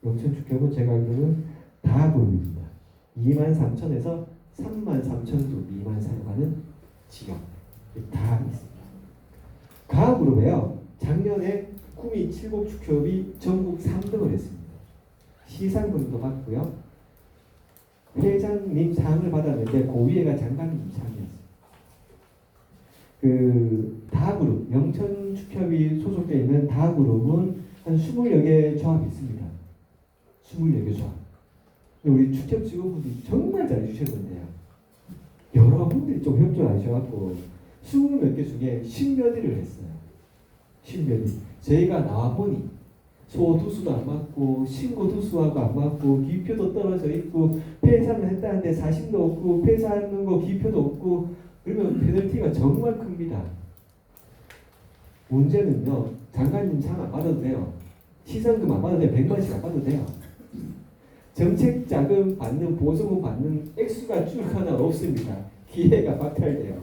영천축협은 제가 알기로는 다 그룹입니다. 23,000에서 33,000도 미만 사용하는 지역 다 있습니다. 가그룹에요. 작년에 구미 칠곡축협이 전국 3등을 했습니다. 시상금도 받고요. 회장님 상을 받았는데 고위에가 장관님 상이었어요. 그 다그룹 영천축협이 소속되어 있는 다그룹은 한 20여 개 조합이 있습니다. 20여 개 조합. 우리 축협 직원분들이 정말 잘해주셨는데요. 여러분들이 좀 협조를 안 하셔갖고 20몇 개 중에 10몇 위를 했어요. 10몇 위. 저희가 나와보니 소두수도 안 맞고 신고두수하고 안 맞고 기표도 떨어져 있고 폐사는 했다는데 사심도 없고 폐사하는 거 기표도 없고 그러면 페널티가 정말 큽니다. 문제는요. 장관님 상 안 받아도 돼요. 시상금 안 받아도 돼요. 100만씩 안 받아도 돼요. 정책자금 받는 보조금 받는 액수가 쭉 하나 없습니다. 기회가 박탈돼요.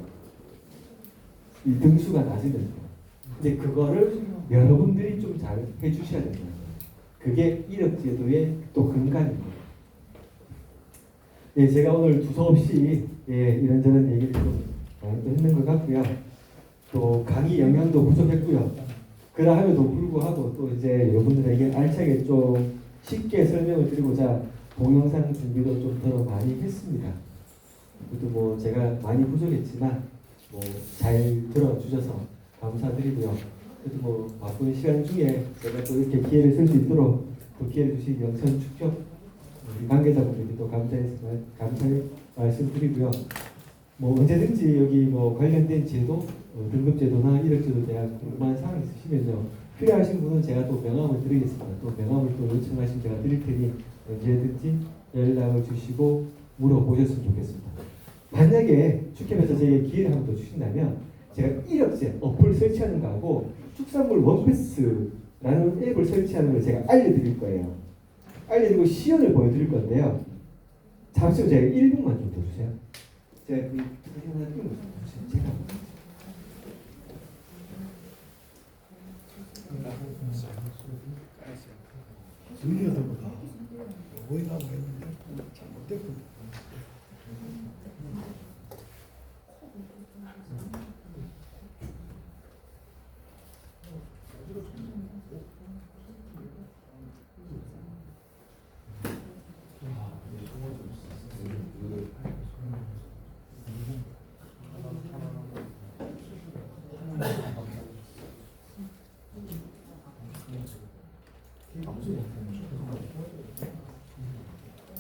이 등수가 낮으면요. 근데 그거를 여러분들이 좀 잘 해주셔야 된다. 그게 1억 제도의 또 근간입니다. 네, 제가 오늘 두서없이 이런저런 얘기를 좀 했는 것 같고요. 또 강의 영향도 부족했고요. 그러함에도 불구하고 또 이제 여러분들에게 알차게 좀 쉽게 설명을 드리고자 동영상 준비도 좀 더 많이 했습니다. 그것도 뭐 제가 많이 부족했지만 뭐 잘 들어주셔서 감사드리고요. 그래도 뭐 바쁜 시간 중에 제가 또 이렇게 기회를 쓸 수 있도록 또 기회를 주신 영천축협 우리 관계자분들께 또 감사의 말씀드리고요. 뭐 언제든지 여기 뭐 관련된 제도, 등급제도나 이력제도 대한 궁금한 사항 있으시면요. 필요하신 분은 제가 또 명함을 드리겠습니다. 또 명함을 또 요청하시면 제가 드릴 테니 언제든지 연락을 주시고 물어보셨으면 좋겠습니다. 만약에 축협에서 제게 기회를 한 번 더 주신다면 제가 이력제 어플 설치하는 거하고 축산물 원패스라는 앱을 설치하는 걸 제가 알려드릴 거예요. 알려드리고 시연을 보여드릴 건데요. 잠시만 제가 1분만 좀 더 주세요. 제가 그 사진 하나 띄운 거 좀 주세요. 제가 중요하다보다 보이라고 했는데 잘못됐거든.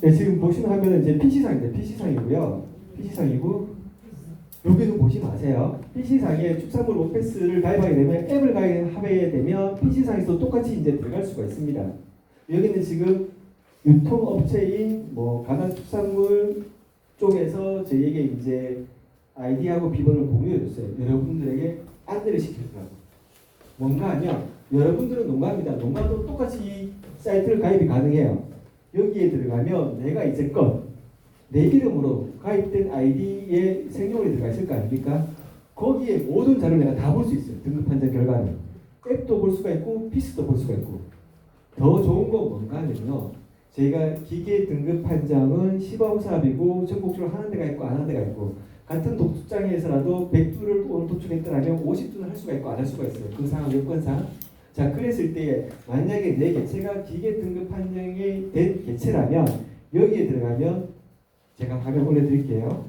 네, 지금 보시는 화면은 이제 PC상인데 PC상이고요. PC상이고 여기도 보시면 아세요. PC상에 축산물 원패스를 가입하게 되면 앱을 가입하게 되면 PC상에서 똑같이 이제 들어갈 수가 있습니다. 여기는 지금 유통업체인 뭐 가난축산물 쪽에서 저희에게 이제 아이디하고 비번을 공유해줬어요. 여러분들에게 안내를 시켜주라고. 뭔가 하면 여러분들은 농가입니다. 농가도 똑같이 이 사이트를 가입이 가능해요. 여기에 들어가면 내가 이제껏 내 이름으로 가입된 아이디에 생년월일이 들어가 있을 거 아닙니까? 거기에 모든 자료를 내가 다 볼 수 있어요. 등급 판정 결과를. 앱도 볼 수가 있고 PC도 볼 수가 있고. 더 좋은 건 뭔가 하면요. 저희가 기계 등급 판정은 시범사업이고 전국적으로 하는 데가 있고 안 하는 데가 있고 같은 독특장에서라도 100두를 오늘 도축했더라면 50두는 할 수가 있고 안 할 수가 있어요. 그 상황 여건상. 자, 그랬을 때 만약에 내 개체가 기계 등급 판정이 된 개체라면 여기에 들어가면 제가 화면 올려드릴게요.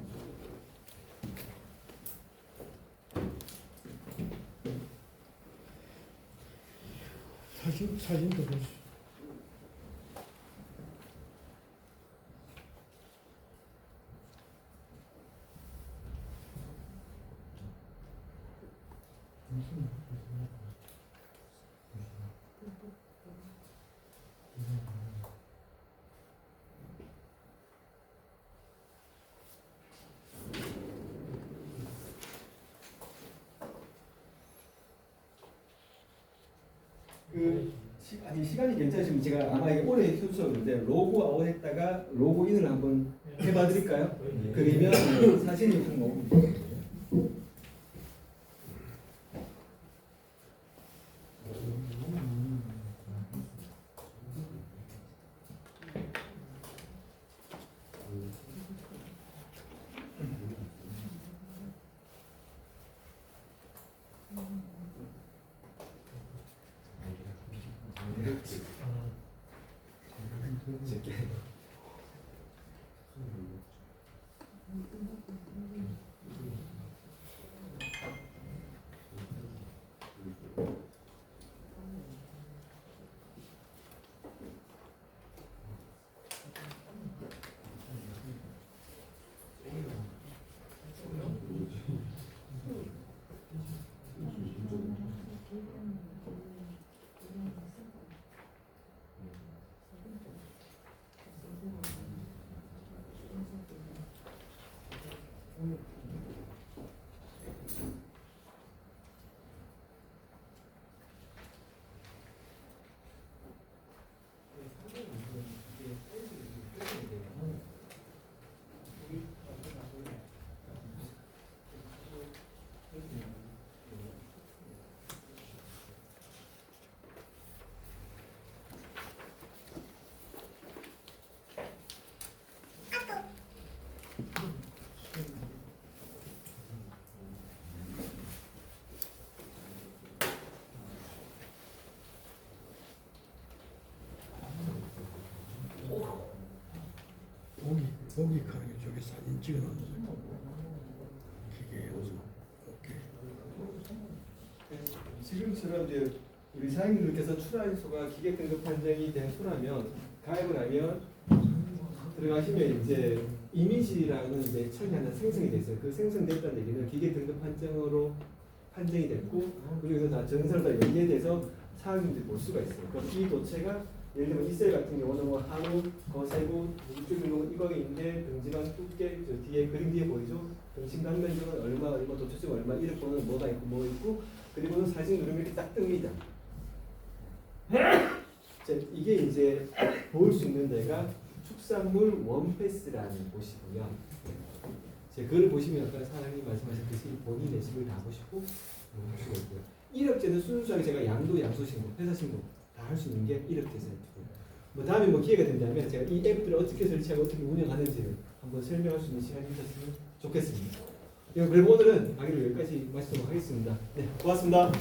사진도 볼 수. 시간이 괜찮으시면 제가 아마 이게 오래 해주셨는데 로그 아웃 했다가 로그인을 한번 해봐 드릴까요? 그러면 사진이 확 나옵니다. 보기 가능해. 저기 사진 찍어놨어요. 기계에서. 오케이. 지금처럼 이제 우리 사장님들께서 출하소가 기계 등급 판정이 된 소라면 가입을 하면 들어가시면 이제 이미지라는 이제 창이 하나 생성이 됐어요. 그 생성됐다는 얘기는 기계 등급 판정으로 판정이 됐고 그중에서 다 전설로 다 연계돼서 사장님들이 볼 수가 있어요. 그럼 이 도체가 예를 들면 이셀 같은 경우는 뭐 한우, 거세구, 육주밀봉 이거에 있는데 등지방 두께 저 뒤에 그림 뒤에 보이죠? 등심 단면적은 얼마, 도체적 얼마 이렇게는 뭐가 있고 뭐 있고 그리고는 사진 누르면 이렇게 딱 뜹니다. 이게 이제 볼 수 있는 데가 축산물 원패스라는 곳이고요. 그걸 보시면 아까 사장님 말씀하셨듯이 본인의 집을 다 보시고 볼 수가 있고요. 1억제는 순수하게 제가 양도, 양수 신고, 회사 신고 다 할 수 있는 게 1억제세요. 뭐 다음에 뭐 기회가 된다면 제가 이 앱들을 어떻게 설치하고 어떻게 운영하는지를 한번 설명할 수 있는 시간이 있었으면 좋겠습니다. 그리고 오늘은 강의를 여기까지 마치도록 하겠습니다. 네, 고맙습니다.